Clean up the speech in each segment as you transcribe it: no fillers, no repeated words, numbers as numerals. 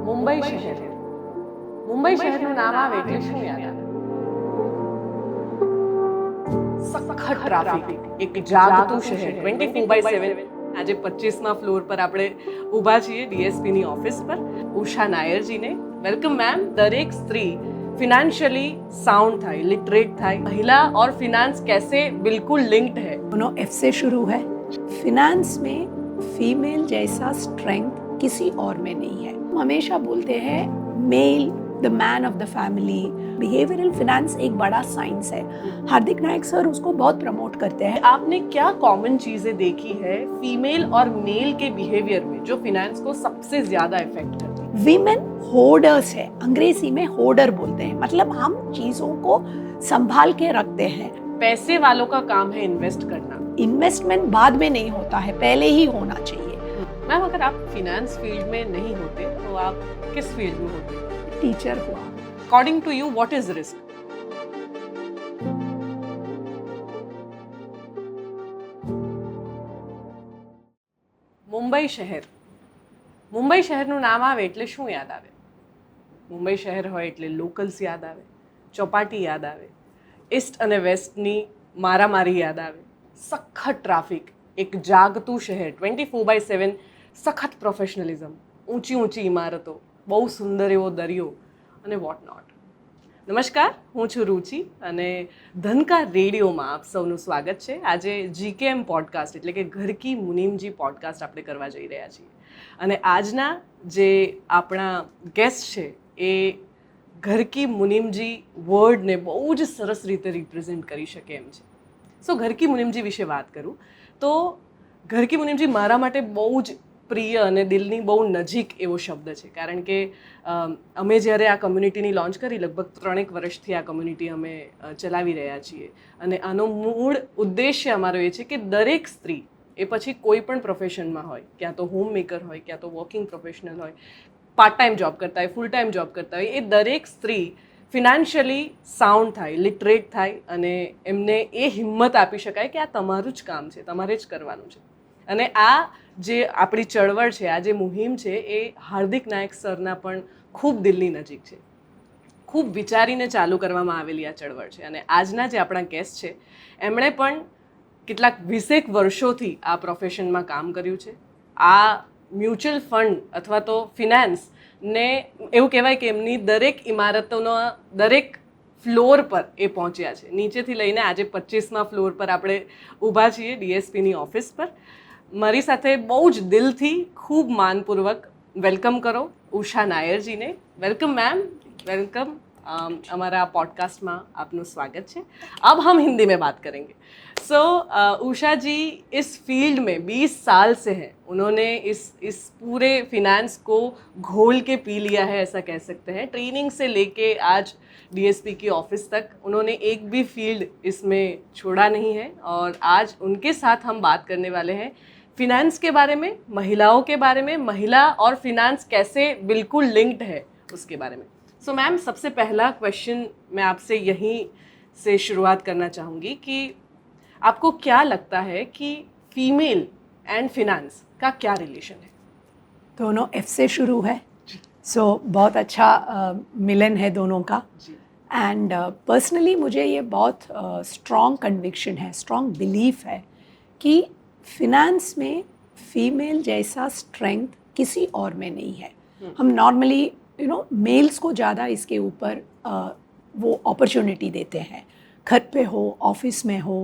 મુંબઈ શહેર. મુંબઈ શહેરનું નામ આવે એટલે શું યાદ આવે? સખત ટ્રાફિક, એક જાગતું શહેર 24/7. આજે 25મા ફ્લોર પર આપણે ઊભા છીએ ડીએસપીની ઓફિસ પર. ઉષા નાયરજીને વેલકમ मैम. દરેક સ્ત્રી फिनेंशियली साउंड था, लिटरेट था. महिला और फिनेंस कैसे बिल्कुल लिंक्ड है. दोनों एफ से शुरू है. फिनेंस में फीमेल जैसा स्ट्रेंथ किसी और में नहीं है. हमेशा बोलते हैं male the man of the family. Behavioural finance एक बड़ा साइंस है. हार्दिक नायक सर उसको बहुत प्रमोट करते हैं. आपने क्या कॉमन चीजें देखी है फीमेल और मेल के बिहेवियर में जो फिनेंस को सबसे ज्यादा इफेक्ट करती है? विमेन होर्डर्स है. अंग्रेजी में होर्डर बोलते हैं, मतलब हम चीजों को संभाल के रखते हैं. पैसे वालों का काम है इन्वेस्ट करना. इन्वेस्टमेंट बाद में नहीं होता है, पहले ही होना चाहिए. मैम, अगर आप फिनेंस फील्ड में नहीं होते तो आप किस फील्ड में होते? टीचर हुआ. According to you what is risk? Mumbai શહેર. મુંબઈ શહેરનું નામ આવે એટલે શું યાદ આવે? મુંબઈ શહેર હોય એટલે લોકલ્સ યાદ આવે, ચોપાટી યાદ આવે, ઈસ્ટ અને વેસ્ટની મારામારી યાદ આવે, સખત ટ્રાફિક, એક જાગતું શહેર 24/7, સખત પ્રોફેશનલિઝમ, ઊંચી ઊંચી ઇમારતો, બહુ સુંદર એવો દરિયો અને વોટ નોટ. નમસ્કાર, હું છું રુચિ અને ધનકા રેડિયોમાં આપ સૌનું સ્વાગત છે. આજે જીકેએમ પોડકાસ્ટ એટલે કે ઘર કી મુનિમજી પોડકાસ્ટ આપણે કરવા જઈ રહ્યા છીએ. અને આજના જે આપણા ગેસ્ટ છે એ ઘર કી મુનિમજી વર્ડને બહુ જ સરસ રીતે રિપ્રેઝેન્ટ કરી શકે એમ છે. સો ઘર કી મુનિમજી વિશે વાત કરું તો ઘર કી મુનિમજી મારા માટે બહુ જ પ્રિય અને દિલની બહુ નજીક એવો શબ્દ છે. કારણ કે અમે જ્યારે આ કમ્યુનિટીની લોન્ચ કરી લગભગ 3 વર્ષથી આ કમ્યુનિટી અમે ચલાવી રહ્યા છીએ. અને આનો મૂળ ઉદ્દેશ્ય અમારો એ છે કે દરેક સ્ત્રી એ પછી કોઈ પણ પ્રોફેશનમાં હોય, ક્યાં તો હોમ મેકર હોય, ક્યાં તો વર્કિંગ પ્રોફેશનલ હોય, પાર્ટ ટાઈમ જોબ કરતા હોય, ફૂલ ટાઈમ જોબ કરતા હોય, એ દરેક સ્ત્રી ફિનાન્શિયલી સાઉન્ડ થાય, લિટરેટ થાય અને એમને એ હિંમત આપી શકાય કે આ તમારું જ કામ છે, તમારે જ કરવાનું છે. અને આ જે આપણી ચળવળ છે, આ જે મુહિમ છે એ હાર્દિક નાયક સરના પણ ખૂબ દિલની નજીક છે. ખૂબ વિચારીને ચાલુ કરવામાં આવેલી આ ચળવળ છે. અને આજના જે આપણા ગેસ્ટ છે એમણે પણ કેટલાક 20 વર્ષોથી આ પ્રોફેશનમાં કામ કર્યું છે. આ મ્યુચ્યુઅલ ફંડ અથવા તો ફિનાન્સને એવું કહેવાય કે એમની દરેક ઇમારતોના દરેક ફ્લોર પર એ પહોંચ્યા છે. નીચેથી લઈને આજે 25મા ફ્લોર પર આપણે ઊભા છીએ ડીએસપીની ઓફિસ પર. મારી સાથે બહુ જ દિલથી ખૂબ માનપૂર્વક વેલકમ કરો ઉષા નાયરજીને. Welcome ma'am, welcome. हमारा पॉडकास्ट में आपનું स्वागत है. अब हम हिंदी में बात करेंगे. सो उषा जी इस फील्ड में 20 साल से हैं. उन्होंने इस पूरे फिनेंस को घोल के पी लिया है, ऐसा कह सकते हैं. ट्रेनिंग से लेके आज डीएसपी की ऑफिस तक उन्होंने एक भी फील्ड इसमें छोड़ा नहीं है. और आज उनके साथ हम बात करने वाले हैं फिनेंस के बारे में, महिलाओं के बारे में, महिला और फिनेंस कैसे बिल्कुल लिंक्ड है उसके बारे में. सो मैम, सबसे पहला क्वेश्चन मैं आपसे यहीं से शुरुआत करना चाहूँगी कि आपको क्या लगता है कि फीमेल एंड फिनेंस का क्या रिलेशन है? दोनों एफ से शुरू है. सो बहुत अच्छा मिलन है दोनों का. एंड पर्सनली मुझे ये बहुत स्ट्रॉन्ग कन्विक्शन है, स्ट्रॉन्ग बिलीफ है कि फिनेंस में फीमेल जैसा स्ट्रेंथ किसी और में नहीं है. हम नॉर्मली मेल्स को ज़्यादा इसके ऊपर वो अपॉर्चुनिटी देते हैं. घर पे हो, ऑफिस में हो,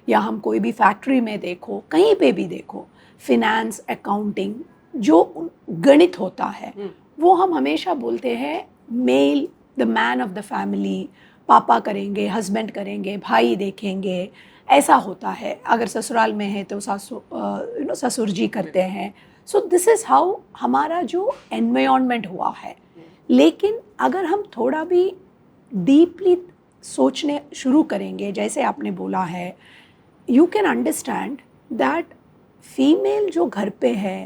या हम कोई भी फैक्ट्री में देखो, कहीं पे भी देखो, फिनेंस, अकाउंटिंग, जो गणित होता है वो हम हमेशा बोलते हैं male the man of the family. पापा करेंगे, हस्बैंड करेंगे, भाई देखेंगे, ऐसा होता है. अगर ससुराल में है तो ससुर जी करते हैं. सो दिस इज़ हाउ हमारा जो एनवायरनमेंट हुआ है. लेकिन अगर हम थोड़ा भी डीपली सोचने शुरू करेंगे, जैसे आपने बोला है, you can understand that female जो घर पे है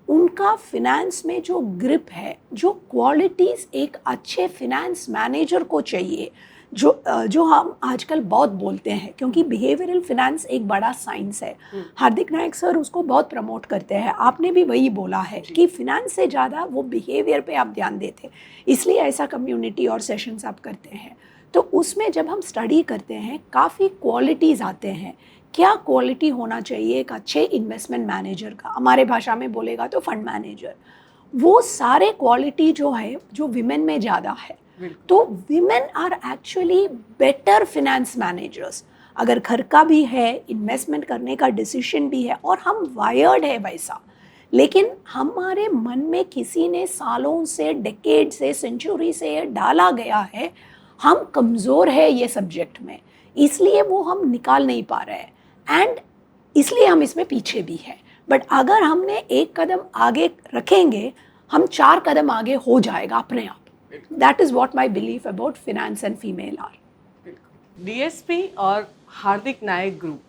उनका फिनेंस में जो ग्रिप है, जो क्वालिटीज़ एक अच्छे फिनेंस मैनेजर को चाहिए, जो हम आजकल बहुत बोलते हैं, क्योंकि बिहेवियरल फिनेंस एक बड़ा साइंस है। हार्दिक नायक सर उसको बहुत प्रमोट करते हैं। आपने भी वही बोला है कि फिनेंस से ज़्यादा वो बिहेवियर पे आप ध्यान देते, इसलिए ऐसा कम्युनिटी और सेशंस आप करते हैं। तो उसमें जब हम स्टडी करते हैं काफ़ी क्वालिटीज़ आते हैं। क्या क्वालिटी होना चाहिए एक अच्छे इन्वेस्टमेंट मैनेजर का, हमारे भाषा में बोलेगा तो फंड मैनेजर। वो सारे क्वालिटी जो है जो विमेन में ज़्यादा है। तो women are actually better finance managers. अगर घर का भी है, इन्वेस्टमेंट करने का डिसीजन भी है, और हम वायर्ड है वैसा, लेकिन हमारे मन में किसी ने सालों से, डेकेड से, सेंचुरी से डाला गया है हम कमज़ोर है ये सब्जेक्ट में, इसलिए वो हम निकाल नहीं पा रहे हैं, एंड इसलिए हम इसमें पीछे भी हैं। बट अगर हमने एक कदम आगे रखेंगे, हम 4 कदम आगे हो जाएगा अपने आप। That is what my belief about finance and female are. DSP और हार्दिक नायक ग्रुप,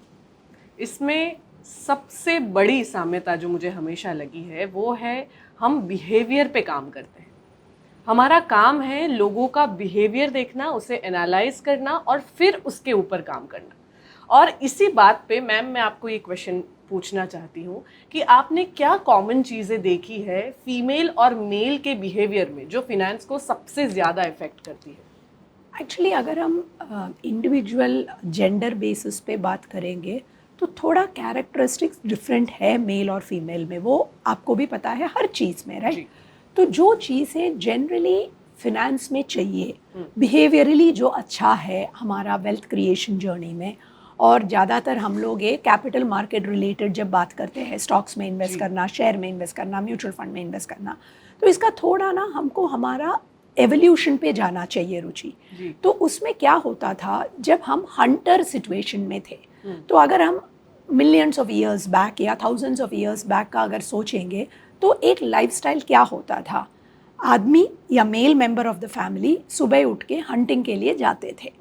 इसमें सबसे बड़ी साम्यता जो मुझे हमेशा लगी है वो है हम बिहेवियर पे काम करते हैं। हमारा काम है लोगों का बिहेवियर देखना, उसे एनालाइज करना और फिर उसके ऊपर काम करना। और इसी बात पे मैम मैं आपको ये क्वेश्चन पूछना चाहती हूँ कि आपने क्या कॉमन चीज़ें देखी है फीमेल और मेल के बिहेवियर में जो फिनेंस को सबसे ज़्यादा इफेक्ट करती है? एक्चुअली अगर हम इंडिविजुअल जेंडर बेसिस पे बात करेंगे तो थोड़ा कैरेक्टरिस्टिक्स डिफरेंट है मेल और फीमेल में, वो आपको भी पता है हर चीज़ में, राइट? तो जो चीज़ें जनरली फिनेंस में चाहिए, बिहेवियरली जो अच्छा है हमारा वेल्थ क्रिएशन जर्नी में, और ज़्यादातर हम लोग ये कैपिटल मार्केट रिलेटेड जब बात करते हैं, स्टॉक्स में इन्वेस्ट करना, शेयर में इन्वेस्ट करना, म्यूचुअल फंड में इन्वेस्ट करना, तो इसका थोड़ा ना हमको हमारा एवोल्यूशन पे जाना चाहिए रुचि। तो उसमें क्या होता था, जब हम हंटर सिचुएशन में थे, तो अगर हम मिलियंस ऑफ ईयर्स बैक या थाउजेंड्स ऑफ ईयर्स बैक का अगर सोचेंगे तो एक लाइफस्टाइल क्या होता था, आदमी या male member of the family सुबह उठ के हंटिंग के लिए जाते थे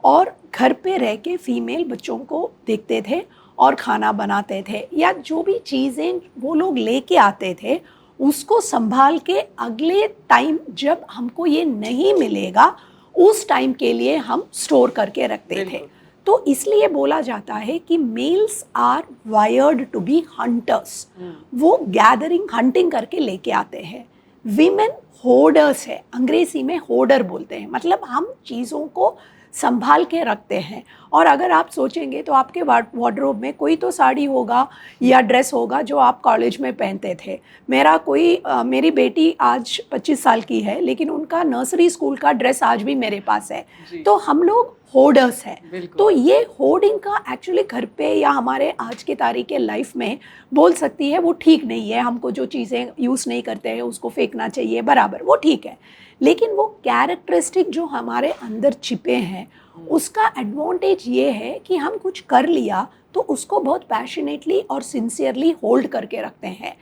और घर पे रह के फीमेल बच्चों को देखते थे और खाना बनाते थे, या जो भी चीज़ें वो लोग लेके आते थे उसको संभाल के अगले टाइम जब हमको ये नहीं मिलेगा उस टाइम के लिए हम स्टोर करके रखते थे। तो इसलिए बोला जाता है कि males are wired to be hunters, वो गैदरिंग हंटिंग करके लेके आते हैं। विमेन होर्डर्स है, अंग्रेजी में होर्डर बोलते हैं, मतलब हम चीज़ों को संभाल के रखते हैं। और अगर आप सोचेंगे तो आपके वार्डरोब में कोई तो साड़ी होगा या ड्रेस होगा जो आप कॉलेज में पहनते थे। मेरी बेटी आज 25 साल की है, लेकिन उनका नर्सरी स्कूल का ड्रेस आज भी मेरे पास है। तो हम लोग होर्डर्स हैं। तो ये होर्डिंग का एक्चुअली घर पे या हमारे आज के तारीख के लाइफ में बोल सकती है वो ठीक नहीं है, हमको जो चीज़ें यूज़ नहीं करते हैं उसको फेंकना चाहिए, बराबर, वो ठीक है। लेकिन वो कैरेक्टरिस्टिक जो हमारे अंदर छिपे हैं उसका एडवांटेज ये है कि हम कुछ कर लिया तो उसको बहुत पैशनेटली और सिंसियरली होल्ड करके रखते हैं।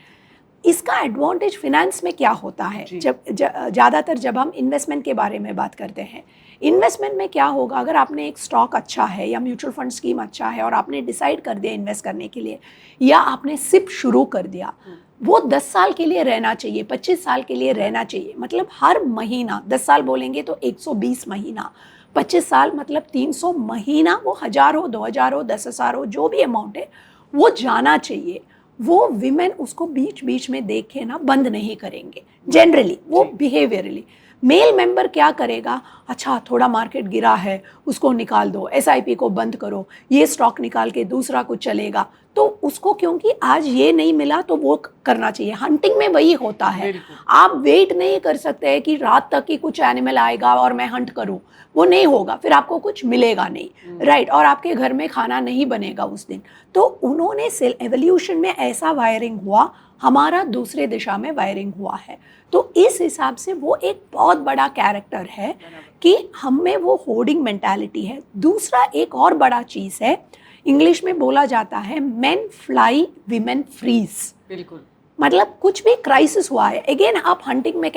इसका एडवांटेज फिनेंस में क्या होता है, ज़्यादातर जब हम इन्वेस्टमेंट के बारे में बात करते हैं, इन्वेस्टमेंट में क्या होगा, अगर आपने एक स्टॉक अच्छा है या म्यूचुअल फंड स्कीम अच्छा है और आपने डिसाइड कर दिया इन्वेस्ट करने के लिए, या आपने सिप शुरू कर दिया, वो 10 साल के लिए रहना चाहिए, 25 साल के लिए रहना चाहिए। मतलब हर महीना, 10 साल बोलेंगे तो 120 महीना, 25 साल मतलब 300 महीना, वो 1000 हो, 2000 हो, 10,000 हो, जो भी अमाउंट है वो जाना चाहिए। वो विमेन उसको बीच बीच में देख के ना बंद नहीं करेंगे जनरली, वो बिहेवियरली। मेल मेंबर क्या करेगा, अच्छा थोड़ा मार्केट गिरा है उसको निकाल दो, एसआईपी को बंद करो, ये स्टॉक निकाल के दूसरा कुछ चलेगा, तो उसको क्योंकि आज ये नहीं मिला तो वो करना चाहिए। हंटिंग में वही होता है, आप वेट नहीं कर सकते कि रात तक ही कुछ एनिमल आएगा और मैं हंट करूं, वो नहीं होगा, फिर आपको कुछ मिलेगा नहीं, राइट, और आपके घर में खाना नहीं बनेगा उस दिन। तो उन्होंने सेल एवोल्यूशन में ऐसा वायरिंग हुआ, हमारा दूसरे दिशा में वायरिंग हुआ है। तो इस हिसाब से वो एक बहुत बड़ा कैरेक्टर है कि हम में वो होर्डिंग मेंटालिटी है। दूसरा एक और बड़ा चीज़ है, इंग्लिश में बोला जाता है मेन फ्लाई विमेन फ्रीज। बिल्कुल, मतलब कुछ भी क्राइसिस हुआ है, अगेन आप हंटिंग में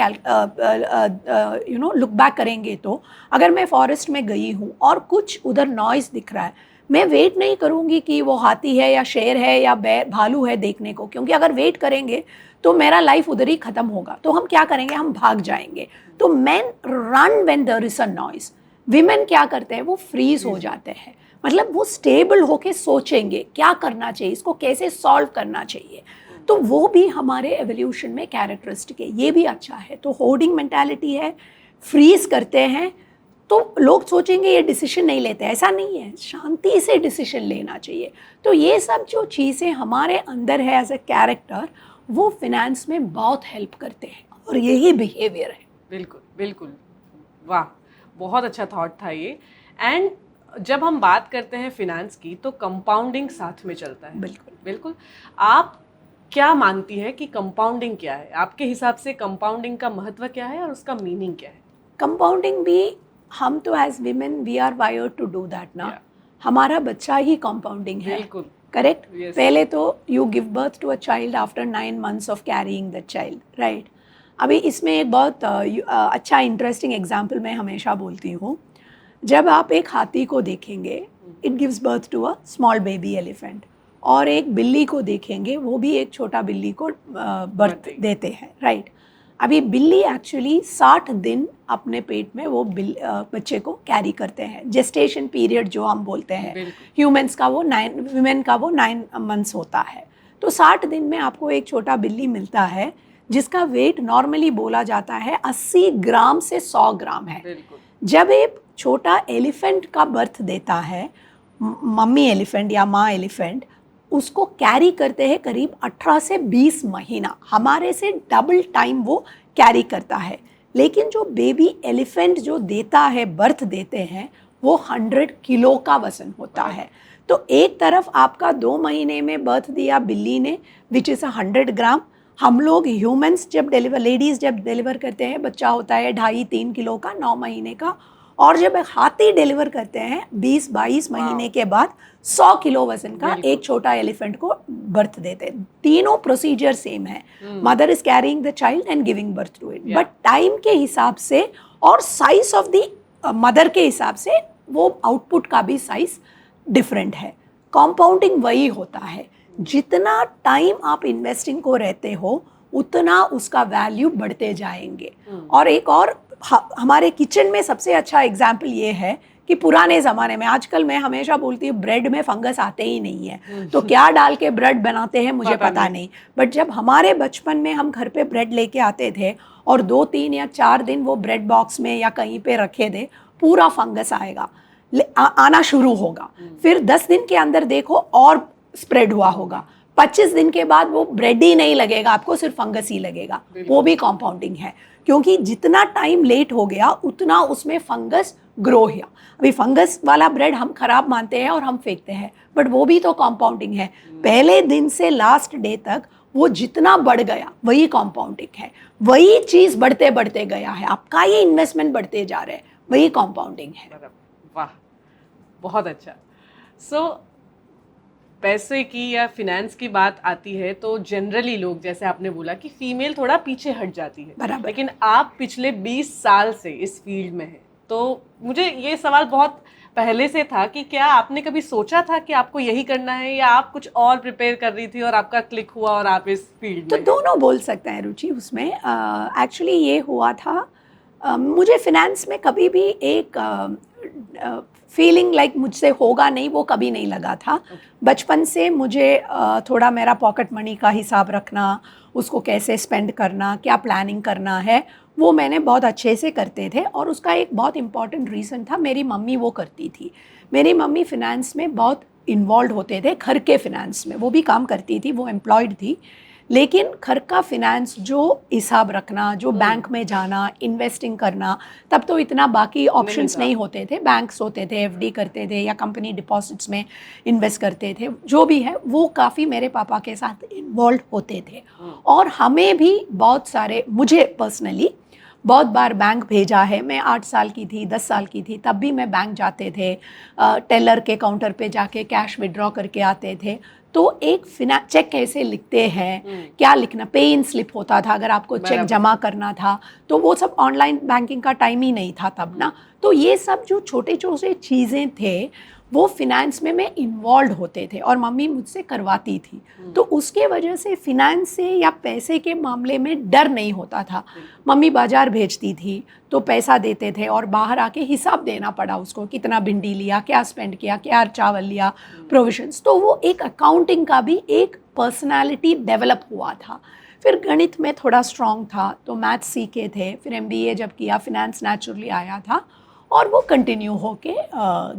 लुक बैक करेंगे तो अगर मैं फॉरेस्ट में गई हूँ और कुछ उधर नॉइज़ दिख रहा है, मैं वेट नहीं करूँगी कि वो हाथी है या शेर है या भालू है देखने को, क्योंकि अगर वेट करेंगे तो मेरा लाइफ उधर ही ख़त्म होगा। तो हम क्या करेंगे, हम भाग जाएंगे। तो man run when there is a noise, women क्या करते हैं, वो फ्रीज हो जाते हैं, मतलब वो स्टेबल होके सोचेंगे क्या करना चाहिए, इसको कैसे सॉल्व करना चाहिए। तो वो भी हमारे एवोल्यूशन में कैरेक्टरिस्टिक है, ये भी अच्छा है। तो होर्डिंग मेंटालिटी है, फ्रीज करते हैं तो लोग सोचेंगे ये डिसीजन नहीं लेते, ऐसा नहीं है, शांति से डिसीजन लेना चाहिए। तो ये सब जो चीज़ें हमारे अंदर है एज ए कैरेक्टर, वो फिनेंस में बहुत हेल्प करते हैं, और यही बिहेवियर है। बिल्कुल बिल्कुल, वाह, बहुत अच्छा थॉट था ये। एंड जब हम बात करते हैं फिनेंस की तो कंपाउंडिंग साथ में चलता है। बिल्कुल बिल्कुल। आप क्या मानती है कि कंपाउंडिंग क्या है? आपके हिसाब से कंपाउंडिंग का महत्व क्या है और उसका मीनिंग क्या है? कंपाउंडिंग भी, हम तो as women we are wired to do that ना। Yeah. हमारा बच्चा ही कंपाउंडिंग है, बिल्कुल। करेक्ट। Yes. पहले तो you give birth to a child after 9 months of carrying the child, right. अभी इसमें एक बहुत अच्छा इंटरेस्टिंग एग्जाम्पल मैं हमेशा बोलती हूँ। जब आप एक हाथी को देखेंगे, it gives birth to a small baby elephant, और एक बिल्ली को देखेंगे, वो भी एक छोटा बिल्ली को बर्थ देते हैं, राइट। अभी बिल्ली एक्चुअली 60 दिन अपने पेट में वो बच्चे को कैरी करते हैं, जेस्टेशन पीरियड जो हम बोलते हैं। ह्यूमंस का वो 9, वुमेन का वो 9 months होता है। तो 60 दिन में आपको एक छोटा बिल्ली मिलता है जिसका वेट नॉर्मली बोला जाता है 80 ग्राम से 100 ग्राम है। जब एक छोटा एलिफेंट का बर्थ देता है, मम्मी एलिफेंट या माँ एलिफेंट, उसको कैरी करते हैं करीब 18 से 20 महीना, हमारे से डबल टाइम वो कैरी करता है। लेकिन जो बेबी एलिफेंट जो देता है, बर्थ देते हैं, वो 100 किलो का वजन होता है। तो एक तरफ आपका 2 महीने में बर्थ दिया बिल्ली ने, विच इज़ 100 ग्राम। हम लोग ह्यूमंस जब लेडीज़ जब डिलीवर करते हैं, बच्चा होता है 2.5-3 किलो का 9 महीने का, और जब हाथी डिलीवर करते हैं 20-22 महीने के बाद 100 किलो वजन का एक छोटा एलिफेंट को बर्थ देते हैं। तीनों प्रोसीजर सेम है, mother is carrying the child and giving birth to it, but time के हिसाब से और साइज ऑफ द मदर के हिसाब से वो आउटपुट का भी साइज डिफरेंट है। कंपाउंडिंग वही होता है, जितना टाइम आप इन्वेस्टिंग को रहते हो उतना उसका वैल्यू बढ़ते जाएंगे। और एक और हमारे किचन में सबसे अच्छा एग्जाम्पल ये है कि पुराने ज़माने में, आजकल मैं हमेशा बोलती हूँ ब्रेड में फंगस आते ही नहीं है, तो क्या डाल के ब्रेड बनाते हैं मुझे पता नहीं, बट जब हमारे बचपन में हम घर पे ब्रेड लेके आते थे और 2-3 या 4 दिन वो ब्रेड बॉक्स में या कहीं पे रखे थे, पूरा फंगस आएगा, आना शुरू होगा। फिर 10 दिन के अंदर देखो और स्प्रेड हुआ होगा, 25 दिन के बाद वो ब्रेड ही नहीं लगेगा आपको, सिर्फ फंगस ही लगेगा। वो भी कंपाउंडिंग है, क्योंकि जितना टाइम लेट हो गया उतना उसमें फंगस ग्रो किया। अभी फंगस वाला ब्रेड हम खराब मानते हैं और हम फेंकते हैं, बट वो भी तो कंपाउंडिंग है। पहले दिन से लास्ट डे तक वो जितना बढ़ गया वही कंपाउंडिंग है, वही चीज़ बढ़ते बढ़ते गया है, आपका ही इन्वेस्टमेंट बढ़ते जा रहे हैं, वही कंपाउंडिंग है। वाह, बहुत अच्छा। सो पैसे की या फिनेंस की बात आती है तो जनरली लोग, जैसे आपने बोला कि फीमेल थोड़ा पीछे हट जाती है, लेकिन आप पिछले 20 साल से इस फील्ड में हैं, तो मुझे ये सवाल बहुत पहले से था कि क्या आपने कभी सोचा था कि आपको यही करना है, या आप कुछ और प्रिपेयर कर रही थी और आपका क्लिक हुआ और आप इस फील्ड तो में? दोनों बोल सकते हैं रुचि उसमें। एक्चुअली ये हुआ था, मुझे फिनेंस में कभी भी एक फीलिंग लाइक मुझसे होगा नहीं, वो कभी नहीं लगा था। बचपन से मुझे थोड़ा मेरा पॉकेट मनी का हिसाब रखना, उसको कैसे स्पेंड करना, क्या प्लानिंग करना है, वो मैंने बहुत अच्छे से करते थे। और उसका एक बहुत इम्पॉर्टेंट रीज़न था, मेरी मम्मी वो करती थी। मेरी मम्मी फिनेंस में बहुत इन्वॉल्व होते थे, घर के फिनेंस में वो भी काम करती थी, वो एम्प्लॉयड थी, लेकिन घर का फिनेंस जो हिसाब रखना, जो बैंक में जाना, इन्वेस्टिंग करना, तब तो इतना बाकी ऑप्शंस नहीं होते थे, बैंक्स होते थे, एफडी करते थे या कंपनी डिपॉजिट्स में इन्वेस्ट करते थे, जो भी है वो काफ़ी मेरे पापा के साथ इन्वॉल्व होते थे। और हमें भी बहुत सारे, मुझे पर्सनली बहुत बार बैंक भेजा है। मैं 8 साल की थी, 10 साल की थी, तब भी मैं बैंक जाते थे, टेलर के काउंटर पे जाके कैश विड्रॉ करके आते थे। तो एक चेक कैसे लिखते हैं, क्या लिखना, पे इन स्लिप होता था अगर आपको चेक जमा करना था, तो वो सब ऑनलाइन बैंकिंग का टाइम ही नहीं था तब ना। तो ये सब जो छोटे छोटे चीज़ें थे वो फिनेंस में मैं इन्वॉल्व होते थे और मम्मी मुझसे करवाती थी। तो उसके वजह से फिनेंस से या पैसे के मामले में डर नहीं होता था। मम्मी बाजार भेजती थी तो पैसा देते थे और बाहर आके हिसाब देना पड़ा उसको, कितना भिंडी लिया, क्या स्पेंड किया, क्या चावल लिया, प्रोविजंस। तो वो एक अकाउंटिंग का भी एक पर्सनालिटी डेवलप हुआ था। फिर गणित में थोड़ा स्ट्रॉन्ग था तो मैथ्स सीखे थे। फिर MBA जब किया, फिनेंस नेचुरली आया था और वो कंटिन्यू होके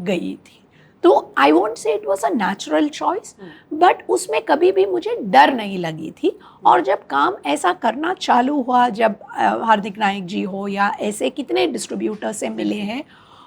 गई थी। तो I won't say it was a natural choice, but उसमें कभी भी मुझे डर नहीं लगी थी। और जब काम ऐसा करना चालू हुआ, जब हार्दिक नायक जी हो या ऐसे कितने डिस्ट्रीब्यूटर से मिले हैं,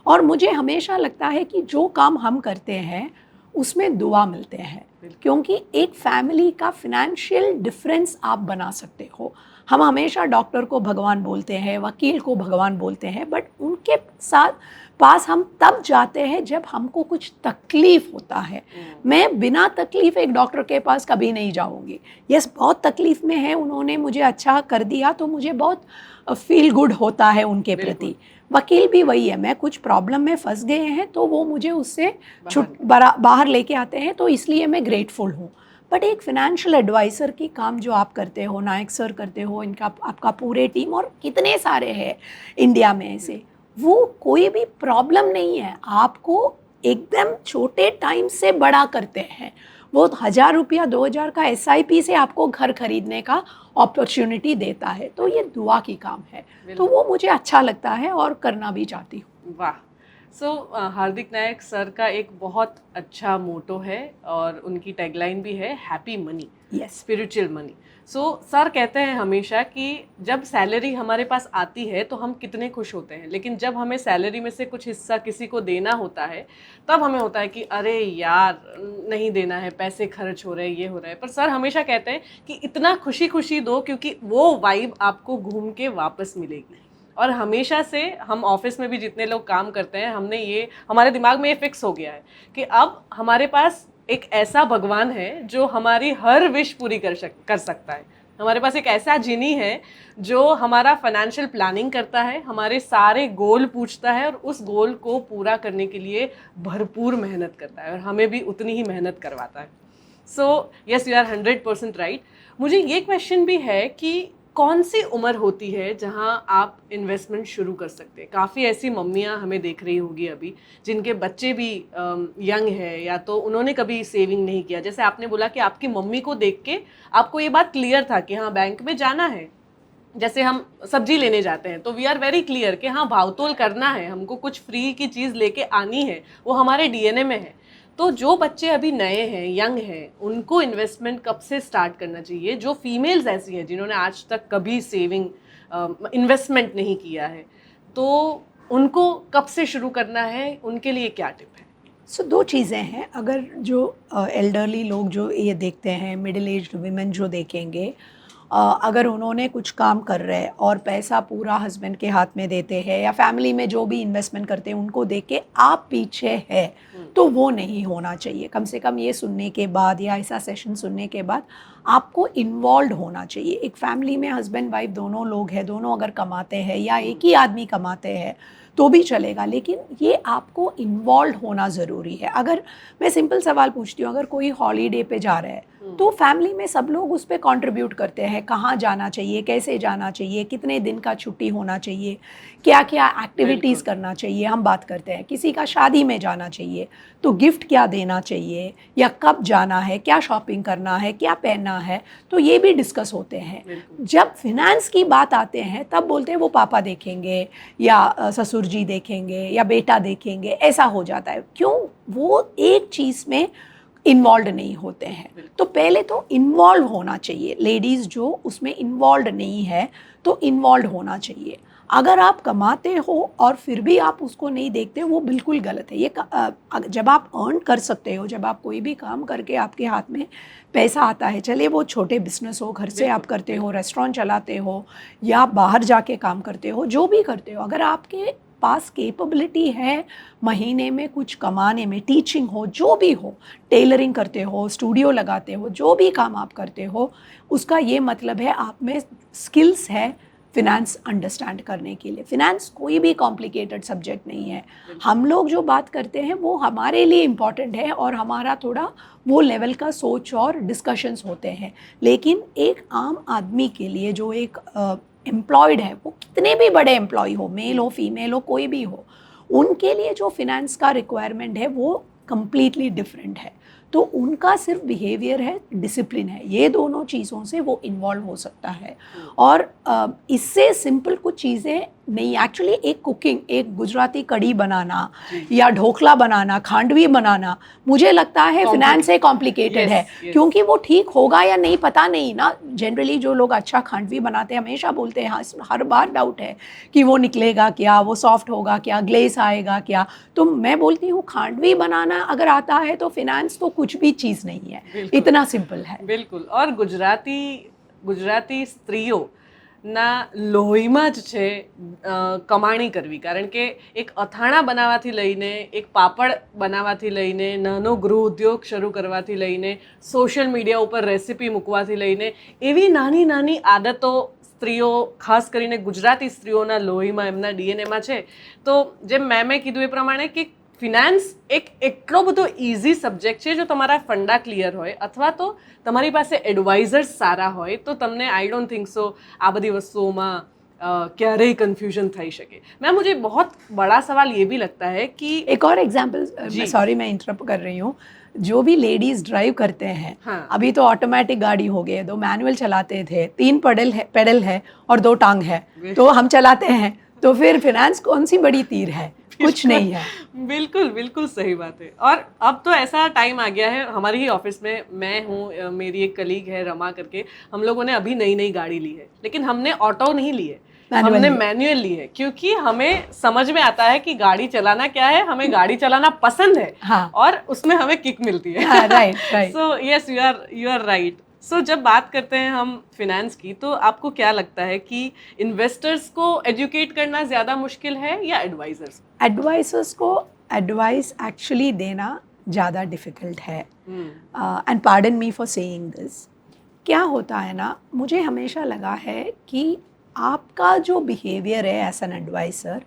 और मुझे हमेशा लगता है कि जो काम हम करते हैं उसमें दुआ मिलते हैं, क्योंकि एक फैमिली का फिनेंशियल डिफरेंस आप बना सकते हो। हम हमेशा डॉक्टर को भगवान बोलते हैं, वकील को भगवान बोलते हैं, बट उनके साथ पास हम तब जाते हैं जब हमको कुछ तकलीफ होता है। मैं बिना तकलीफ एक डॉक्टर के पास कभी नहीं जाऊंगी। यस, बहुत तकलीफ में है, उन्होंने मुझे अच्छा कर दिया तो मुझे बहुत फील गुड होता है उनके प्रति। वकील भी वही है, मैं कुछ प्रॉब्लम में फंस गए हैं तो वो मुझे उससे बाहर लेके आते हैं, तो इसलिए मैं ग्रेटफुल हूँ। बट एक फिनेंशियल एडवाइज़र की काम जो आप करते हो, नायक सर करते हो, इनका आपका पूरे टीम और कितने सारे हैं इंडिया में ऐसे, वो कोई भी प्रॉब्लम नहीं है, आपको एकदम छोटे टाइम से बड़ा करते हैं। वो 1,000 रुपया 2,000 का SIP से आपको घर खरीदने का अपॉर्चुनिटी देता है। तो ये दुआ की काम है, तो वो मुझे अच्छा लगता है और करना भी चाहती हूँ। वाह। सो हार्दिक नायक सर का एक बहुत अच्छा मोटो है और उनकी टैगलाइन भी है, happy money, yes, spiritual money. So sir कहते हैं हमेशा कि जब सैलरी हमारे पास आती है तो हम कितने खुश होते हैं, लेकिन जब हमें सैलरी में से कुछ हिस्सा किसी को देना होता है तब हमें होता है कि अरे यार नहीं देना है, पैसे खर्च हो रहे हैं, ये हो रहा है। पर सर हमेशा कहते हैं कि इतना खुशी खुशी दो क्योंकि वो वाइब आपको घूम के वापस मिलेगी। और हमेशा से हम ऑफिस में भी जितने लोग काम करते हैं, हमने ये, हमारे दिमाग में ये फिक्स हो गया है कि अब हमारे पास एक ऐसा भगवान है जो हमारी हर विश पूरी कर सकता है। हमारे पास एक ऐसा जिनी है जो हमारा फाइनेंशियल प्लानिंग करता है, हमारे सारे गोल पूछता है और उस गोल को पूरा करने के लिए भरपूर मेहनत करता है और हमें भी उतनी ही मेहनत करवाता है। So yes, you are 100% right. मुझे ये क्वेश्चन भी है कि कौन सी उम्र होती है जहां आप इन्वेस्टमेंट शुरू कर सकते हैं? काफ़ी ऐसी मम्मियां हमें देख रही होगी अभी जिनके बच्चे भी यंग है या तो उन्होंने कभी सेविंग नहीं किया। जैसे आपने बोला कि आपकी मम्मी को देख के आपको ये बात क्लियर था कि हाँ बैंक में जाना है। जैसे हम सब्जी लेने जाते हैं तो वी आर वेरी क्लियर कि हाँ भावतोल करना है, हमको कुछ फ्री की चीज़ लेके आनी है, वो हमारे DNA में है। तो जो बच्चे अभी नए हैं, यंग हैं, उनको इन्वेस्टमेंट कब से स्टार्ट करना चाहिए? जो फीमेल्स ऐसी हैं जिन्होंने आज तक कभी सेविंग इन्वेस्टमेंट नहीं किया है, तो उनको कब से शुरू करना है? उनके लिए क्या टिप है? सो दो चीज़ें हैं। अगर जो एल्डरली लोग जो ये देखते हैं, मिडिल एज्ड वीमेन जो देखेंगे, अगर उन्होंने कुछ काम कर रहे हैं और पैसा पूरा हस्बैंड के हाथ में देते हैं या फैमिली में जो भी इन्वेस्टमेंट करते हैं उनको देख के आप पीछे है, तो वो नहीं होना चाहिए। कम से कम ये सुनने के बाद या ऐसा सेशन सुनने के बाद आपको इन्वॉल्व होना चाहिए। एक फैमिली में हस्बैंड वाइफ दोनों लोग हैं, दोनों अगर कमाते हैं या एक ही आदमी कमाते हैं तो भी चलेगा, लेकिन ये आपको इन्वॉल्व होना ज़रूरी है। अगर मैं सिंपल सवाल पूछती हूँ, अगर कोई हॉलीडे पे जा रहा है तो फैमिली में सब लोग उस पर कंट्रीब्यूट करते हैं, कहाँ जाना चाहिए, कैसे जाना चाहिए, कितने दिन का छुट्टी होना चाहिए, क्या क्या एक्टिविटीज़ करना चाहिए, हम बात करते हैं। किसी का शादी में जाना चाहिए तो गिफ्ट क्या देना चाहिए या कब जाना है, क्या शॉपिंग करना है, क्या पहनना है, तो ये भी डिस्कस होते हैं। जब फिनेंस की बात आते हैं तब बोलते हैं वो पापा देखेंगे या ससुर जी देखेंगे या बेटा देखेंगे, ऐसा हो जाता है। क्यों? वो एक चीज़ में इन्वॉल्व नहीं होते हैं। तो पहले तो इन्वॉल्व होना चाहिए। लेडीज़ जो उसमें इन्वॉल्व नहीं है तो इन्वॉल्व होना चाहिए। अगर आप कमाते हो और फिर भी आप उसको नहीं देखते, वो बिल्कुल गलत है। ये जब आप अर्न कर सकते हो, जब आप कोई भी काम करके आपके हाथ में पैसा आता है, चलिए वो छोटे बिजनेस हो, घर से आप करते हो, रेस्टोरेंट चलाते हो या बाहर जाके काम करते हो, जो भी करते हो, अगर आपके पास कैपेबिलिटी है महीने में कुछ कमाने में, टीचिंग हो, जो भी हो, टेलरिंग करते हो, स्टूडियो लगाते हो, जो भी काम आप करते हो, उसका ये मतलब है आप में स्किल्स है, फिनेंस अंडरस्टैंड करने के लिए। फिनेंस कोई भी कॉम्प्लिकेटेड सब्जेक्ट नहीं है। हम लोग जो बात करते हैं वो हमारे लिए इम्पॉर्टेंट है और हमारा थोड़ा वो लेवल का सोच और डिस्कशंस होते हैं, लेकिन एक आम आदमी के लिए जो एक एम्प्लॉयड है, वो कितने भी बड़े एम्प्लॉय हो, मेल हो फीमेल हो कोई भी हो, उनके लिए जो फिनेंस का रिक्वायरमेंट है वो कम्प्लीटली डिफरेंट है। तो उनका सिर्फ बिहेवियर है, डिसिप्लिन है, ये दोनों चीज़ों से वो इन्वॉल्व हो सकता है। और इससे सिंपल कुछ चीज़ें नहीं, एक्चुअली एक कुकिंग, एक गुजराती कढ़ी बनाना या ढोकला बनाना, खांडवी बनाना, मुझे लगता है फिनेंस से कॉम्प्लिकेटेड है। क्योंकि वो ठीक होगा या नहीं पता नहीं ना। जनरली जो लोग अच्छा खांडवी बनाते हैं हमेशा बोलते हैं, हाँ हर बार डाउट है कि वो निकलेगा क्या, वो सॉफ्ट होगा क्या, ग्लेस आएगा क्या। तो मैं बोलती हूँ खांडवी बनाना अगर आता है तो फिनेंस तो कुछ भी चीज़ नहीं है, इतना सिंपल है। बिल्कुल। और ગુજરાતી સ્ત્રીઓ ના લોહીમાં જ છે કમાણી કરવી, કારણ કે એક અથાણા બનાવવાથી લઈને, એક પાપડ બનાવવાથી લઈને, નાનો ગૃહ ઉદ્યોગ શરૂ કરવાથી લઈને, સોશિયલ મીડિયા ઉપર રેસિપી મૂકવાથી લઈને, એવી નાની નાની આદતો સ્ત્રીઓ, ખાસ કરીને ગુજરાતી સ્ત્રીઓના લોહીમાં, એમના ડીએનએમાં છે. તો જેમ મેમે કીધું એ પ્રમાણે કે ફિનાન્સ એક એટલો બધો ઇઝી સબ્જેક્ટ છે, જો તમારા ફંડા ક્લિયર હોય અથવા તો તમારી પાસે એડવાઇઝર્સ સારા હોય તો તમને आई डोंट थिंक सो આ બધી વસ્તુઓમાં ક્યારેય કન્ફ્યુઝન થઈ શકે. मैम मुझे बहुत बड़ा सवाल ये भी लगता है कि एक और एग्जांपल, सॉरी मैं इंटरप्ट कर रही हूँ, जो भी लेडीज ड्राइव करते हैं, हाँ. अभी तो ऑटोमेटिक गाड़ी हो गई है, 2 मैनुअल चलाते थे, 3 पेडल है और 2 टांग है, तो हम चलाते हैं, तो फिर फिनेंस कौन सी बड़ी तीर है, कुछ नहीं है। बिल्कुल बिल्कुल सही बात है. और अब तो ऐसा टाइम आ गया है, हमारी ही ऑफिस में मैं हूँ, मेरी एक कलीग है रमा करके, हम लोगों ने अभी नई नई गाड़ी ली है, लेकिन हमने ऑटो नहीं ली है, हमने मैनुअल ली है, क्योंकि हमें समझ में आता है कि गाड़ी चलाना क्या है, हमें गाड़ी चलाना पसंद है. हाँ. और उसमें हमें किक मिलती है. Right right. So yes, you are right. So जब बात करते हैं हम फिनेंस की, तो आपको क्या लगता है कि इन्वेस्टर्स को एजुकेट करना ज़्यादा मुश्किल है या एडवाइजर्स? एडवाइजर्स को एडवाइस एक्चुअली देना ज़्यादा डिफ़िकल्ट है। And pardon me for saying this. क्या होता है ना, मुझे हमेशा लगा है कि आपका जो बिहेवियर है एज एन एडवाइज़र,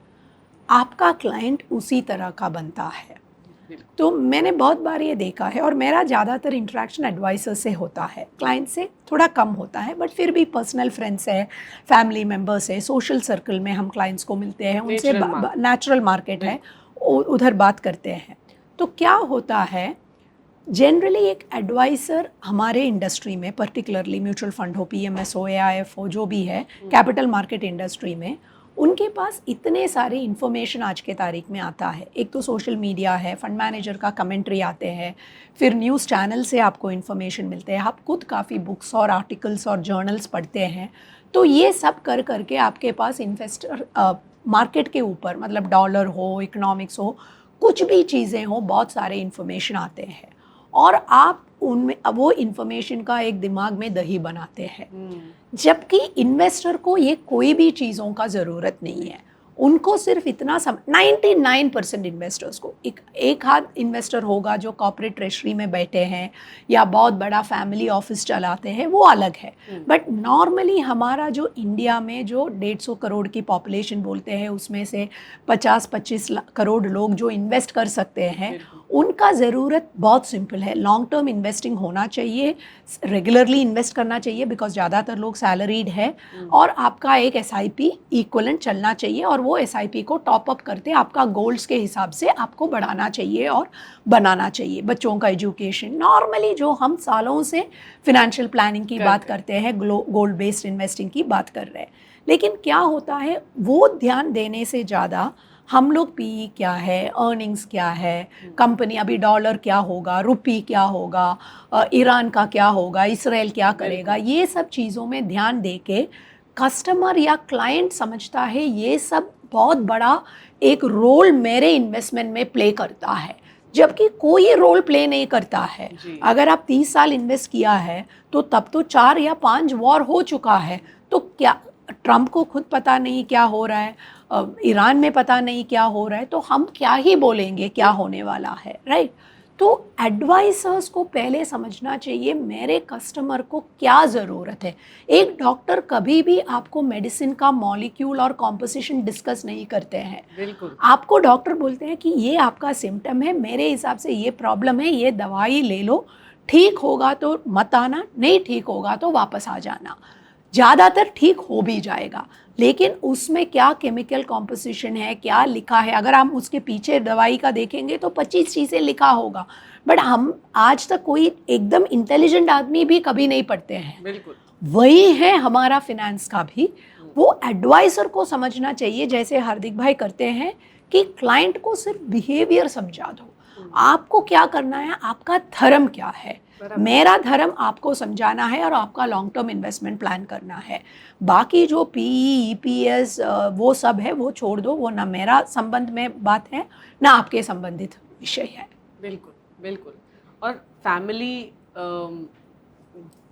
आपका क्लाइंट उसी तरह का बनता है। तो मैंने बहुत बार ये देखा है, और मेरा ज़्यादातर इंटरेक्शन एडवाइसर से होता है, क्लाइंट से थोड़ा कम होता है, बट फिर भी पर्सनल फ्रेंड्स है, फैमिली मेम्बर्स है, सोशल सर्कल में हम क्लाइंट्स को मिलते हैं, उनसे नेचुरल मार्केट है, उधर बात करते हैं। तो क्या होता है, जनरली एक एडवाइसर हमारे इंडस्ट्री में, पर्टिकुलरली म्यूचुअल फंड हो, PMS हो, AIF हो, जो भी है कैपिटल मार्केट इंडस्ट्री में, उनके पास इतने सारे इन्फॉर्मेशन आज के तारीख में आता है। एक तो सोशल मीडिया है, फंड मैनेजर का कमेंट्री आते हैं, फिर न्यूज़ चैनल से आपको इन्फॉर्मेशन मिलते हैं, आप खुद काफ़ी बुक्स और आर्टिकल्स और जर्नल्स पढ़ते हैं। तो ये सब कर करके आपके पास इन्वेस्टर मार्केट के ऊपर, मतलब डॉलर हो, इकोनॉमिक्स हो, कुछ भी चीज़ें हो, बहुत सारे इन्फॉर्मेशन आते हैं, और आप उनमें वो इन्फॉर्मेशन का एक दिमाग में दही बनाते हैं। जबकि इन्वेस्टर को ये कोई भी चीज़ों का ज़रूरत नहीं है, उनको सिर्फ इतना 99% इन्वेस्टर्स को, एक हाथ इन्वेस्टर होगा जो कॉर्पोरेट ट्रेजरी में बैठे हैं या बहुत बड़ा फैमिली ऑफिस चलाते हैं, वो अलग है। बट नॉर्मली हमारा जो इंडिया में जो 150 करोड़ की पॉपुलेशन बोलते हैं, उसमें से 50-25 करोड़ लोग जो इन्वेस्ट कर सकते हैं, उनका ज़रूरत बहुत सिंपल है, लॉन्ग टर्म इन्वेस्टिंग होना चाहिए, रेगुलरली इन्वेस्ट करना चाहिए, बिकॉज ज़्यादातर लोग सैलरीड है, और आपका एक SIP इक्वलेंट चलना चाहिए, और वो SIP को टॉप अप करते आपका गोल्ड्स के हिसाब से आपको बढ़ाना चाहिए और बनाना चाहिए। बच्चों का एजुकेशन, नॉर्मली जो हम सालों से फिनेंशियल प्लानिंग की बात करते हैं, गोल्ड बेस्ड इन्वेस्टिंग की बात कर रहे हैं, लेकिन क्या होता है, वो ध्यान देने से ज़्यादा हम लोग PE क्या है, अर्निंग्स क्या है, कंपनी अभी डॉलर क्या होगा, रुपी क्या होगा, ईरान का क्या होगा, इसराइल क्या करेगा, ये सब चीज़ों में ध्यान दे के कस्टमर या क्लाइंट समझता है ये सब बहुत बड़ा एक रोल मेरे इन्वेस्टमेंट में प्ले करता है, जबकि कोई रोल प्ले नहीं करता है। अगर आप 30 साल इन्वेस्ट किया है तो तब तो 4 या 5 वॉर हो चुका है, तो क्या ट्रम्प को खुद पता नहीं क्या हो रहा है, ईरान में पता नहीं क्या हो रहा है, तो हम क्या ही बोलेंगे क्या होने वाला है, राइट? तो एडवाइजर्स को पहले समझना चाहिए मेरे कस्टमर को क्या ज़रूरत है। एक डॉक्टर कभी भी आपको मेडिसिन का मॉलिक्यूल और कॉम्पोजिशन डिस्कस नहीं करते हैं। बिल्कुल। आपको डॉक्टर बोलते हैं कि ये आपका सिम्टम है, मेरे हिसाब से ये प्रॉब्लम है, ये दवाई ले लो, ठीक होगा तो मत आना, नहीं ठीक होगा तो वापस आ जाना। ज़्यादातर ठीक हो भी जाएगा, लेकिन उसमें क्या केमिकल कॉम्पोजिशन है, क्या लिखा है, अगर हम उसके पीछे दवाई का देखेंगे तो 25 चीज़ें लिखा होगा, बट हम आज तक कोई एकदम इंटेलिजेंट आदमी भी कभी नहीं पढ़ते हैं। बिल्कुल। वही है हमारा फिनेंस का भी। वो एडवाइज़र को समझना चाहिए, जैसे हार्दिक भाई करते हैं कि क्लाइंट को सिर्फ बिहेवियर समझा दो, आपको क्या करना है, आपका धर्म क्या है। मेरा धर्म आपको समझाना है और आपका लॉन्ग टर्म इन्वेस्टमेंट प्लान करना है। बाकी जो पीई ईपीएस वो सब है वो छोड़ दो, वो ना मेरा संबंध में बात है ना आपके संबंधित विषय है। बिल्कुल बिल्कुल। और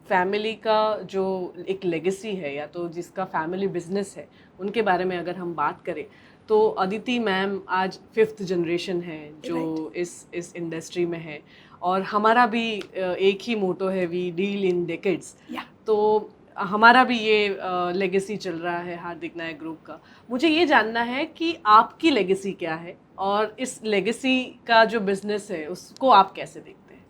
फैमिली का जो एक लेगेसी है, या तो जिसका फैमिली बिजनेस है, उनके बारे में अगर हम बात करें तो अदिति मैम आज 5th जनरेशन है जो इस इंडस्ट्री में है, और हमारा भी एक ही मोटो है, वी डील इन डेकेड्स। तो हमारा भी ये लेगेसी चल रहा है हार्दिक नायक ग्रुप का। मुझे ये जानना है कि आपकी लेगेसी क्या है, और इस लेगेसी का जो बिजनेस है उसको आप कैसे देखते हैं?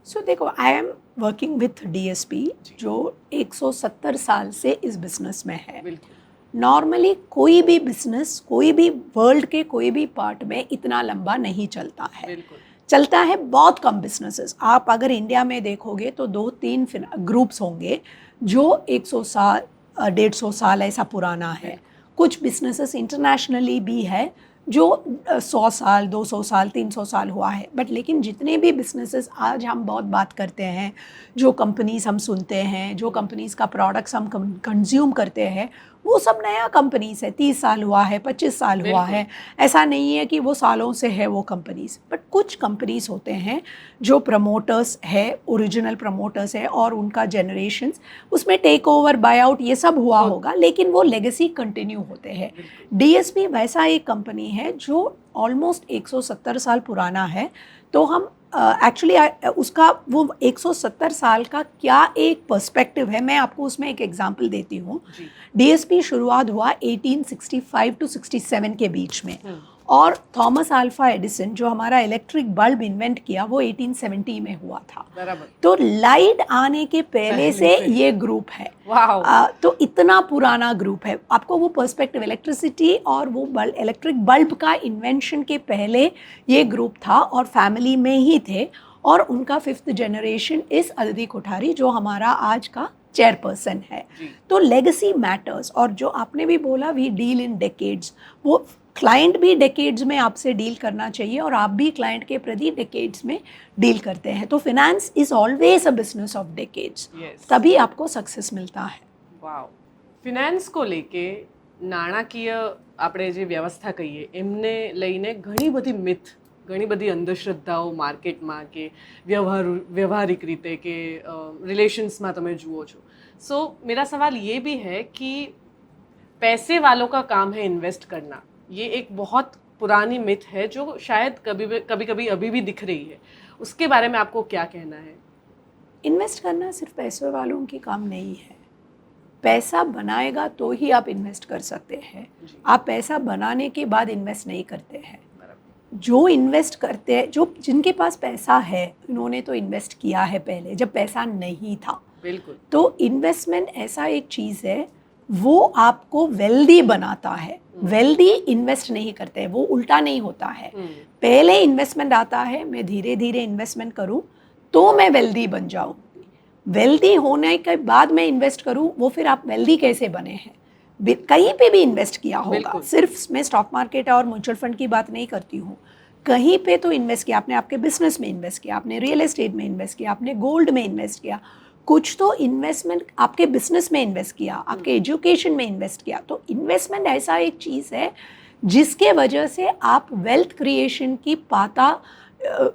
सो देखो, I am working with DSP जो 170 साल से इस बिजनेस में है। बिल्कुल। नॉर्मली कोई भी बिजनेस कोई भी वर्ल्ड के कोई भी पार्ट में इतना लंबा नहीं चलता है। बिल्कुल। चलता है बहुत कम बिजनेसेस। आप अगर इंडिया में देखोगे तो 2-3 ग्रुप्स होंगे जो 100 साल 150 साल ऐसा पुराना है। कुछ बिजनेसेस इंटरनेशनली भी है जो 100 साल 200 साल 300 साल हुआ है। बट लेकिन जितने भी बिजनेसेस आज हम बहुत बात करते हैं, जो कंपनीज हम सुनते हैं, जो कंपनीज का प्रोडक्ट्स हम कंज्यूम करते हैं, वो सब नया कंपनीज है। 30 साल हुआ है, 25 साल हुआ है, ऐसा नहीं है कि वो सालों से है वो कंपनीज। बट कुछ कंपनीज होते हैं जो प्रमोटर्स है, ओरिजिनल प्रमोटर्स है, और उनका जनरेशन्स उसमें टेक ओवर बाय आउट ये सब हुआ होगा, लेकिन वो लेगेसी कंटिन्यू होते हैं। डीएसपी वैसा एक कंपनी है जो ऑलमोस्ट 170 साल पुराना है। तो हम एक्चुअली उसका वो 170 साल का क्या एक पर्सपेक्टिव है, मैं आपको उसमें एक एग्जांपल देती हूँ। डीएसपी शुरुआत हुआ 1865 to 67 के बीच में, और थॉमस अल्फा एडिसन जो हमारा इलेक्ट्रिक बल्ब इन्वेंट किया वो 1870 में हुआ था। बराबर। तो लाइट आने के पहले से ये ग्रुप है। तो इतना पुराना ग्रुप है। आपको वो पर्सपेक्टिव, इलेक्ट्रिसिटी और वो इलेक्ट्रिक बल्ब का इन्वेंशन के पहले ये ग्रुप था और फैमिली में ही थे, और उनका 5th जनरेशन इस अदिति कोठारी जो हमारा आज का चेयरपर्सन है। तो लेगेसी मैटर्स। और जो आपने भी बोला वी डील इन डेकेड्स, वो क्लाइंट भी डेकेड्स में आपसे डील करना चाहिए और आप भी क्लाइंट के प्रति डेकेड्स में डील करते हैं। तो finance is always a business of decades, तभी आपको सक्सेस मिलता है। वाव। फिनेंस को लेके નાણાકીય આપણે જે વ્યવસ્થા કહીએ એમને લઈને ઘણી બધી મિથ, ઘણી બધી અંધશ્રદ્ધાઓ માર્કેટમાં કે વ્યવહારિક રીતે કે રિલેશન્સમાં તમે જુઓ છો। सो मेरा सवाल ये भी है कि पैसे वालों का काम है इन्वेस्ट करना, ये एक बहुत पुरानी मिथ है जो शायद कभी कभी अभी भी दिख रही है, उसके बारे में आपको क्या कहना है? इन्वेस्ट करना सिर्फ पैसे वालों की काम नहीं है। पैसा बनाएगा तो ही आप इन्वेस्ट कर सकते हैं। आप पैसा बनाने के बाद इन्वेस्ट नहीं करते हैं। जो इन्वेस्ट करते हैं, जो जिनके पास पैसा है, उन्होंने तो इन्वेस्ट किया है पहले जब पैसा नहीं था। बिल्कुल। तो इन्वेस्टमेंट ऐसा एक चीज़ है, वो आपको वेल्दी बनाता है। वेल्दी इन्वेस्ट नहीं करते हैं, वो उल्टा नहीं होता है। पहले इन्वेस्टमेंट आता है, मैं धीरे धीरे इन्वेस्टमेंट करूं तो मैं वेल्दी बन जाऊंगी। वेल्दी होने के बाद मैं इन्वेस्ट करूं, वो फिर आप वेल्दी कैसे बने हैं? कहीं पे भी इन्वेस्ट किया होगा, सिर्फ मैं स्टॉक मार्केट और म्यूचुअल फंड की बात नहीं करती हूँ, कहीं पे तो इन्वेस्ट किया आपने, आपके बिजनेस में इन्वेस्ट किया आपने, रियल एस्टेट में इन्वेस्ट किया आपने, गोल्ड में इन्वेस्ट किया, कुछ तो इन्वेस्टमेंट आपके बिजनेस में इन्वेस्ट किया, आपके एजुकेशन में इन्वेस्ट किया। तो इन्वेस्टमेंट ऐसा एक चीज़ है जिसके वजह से आप वेल्थ क्रिएशन की पाता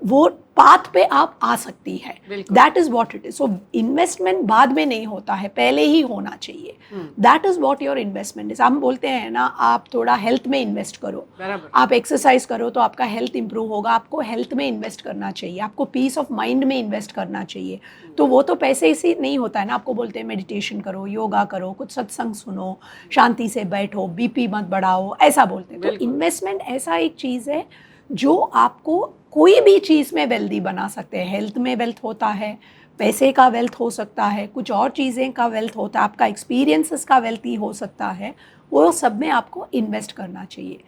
वो पाथ पे आप आ सकती है. बिल्कुल. That is what it is. So investment बाद में नहीं होता है, पहले ही होना चाहिए. That is what your investment is. हम बोलते हैं ना, आप थोड़ा हेल्थ में इन्वेस्ट करो, बराबर. आप एक्सरसाइज करो तो आपका हेल्थ इंप्रूव होगा. आपको हेल्थ में इन्वेस्ट करना चाहिए, आपको पीस ऑफ माइंड में इन्वेस्ट करना चाहिए. तो वो तो पैसे से नहीं होता है ना. आपको बोलते हैं मेडिटेशन करो, योगा करो, कुछ सत्संग सुनो, शांति से बैठो, बीपी मत बढ़ाओ, ऐसा बोलते हैं. तो बिल्कुल. इन्वेस्टमेंट ऐसा एक चीज़ है जो आपको कोई भी चीज़ में वेल्दी बना सकते हैं. हेल्थ में वेल्थ होता है, पैसे का वेल्थ हो सकता है, कुछ और चीज़ें का वेल्थ होता है, आपका एक्सपीरियंसेस का वेल्थ ही हो सकता है. वो सब में आपको इन्वेस्ट करना चाहिए.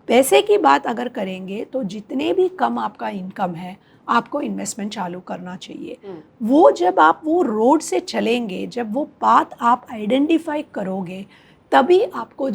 पैसे की बात अगर करेंगे तो जितने भी कम आपका इनकम है, आपको इन्वेस्टमेंट चालू करना चाहिए. वो जब आप वो रोड से चलेंगे, जब वो पाथ आप आइडेंटिफाई करोगे, तभी आपको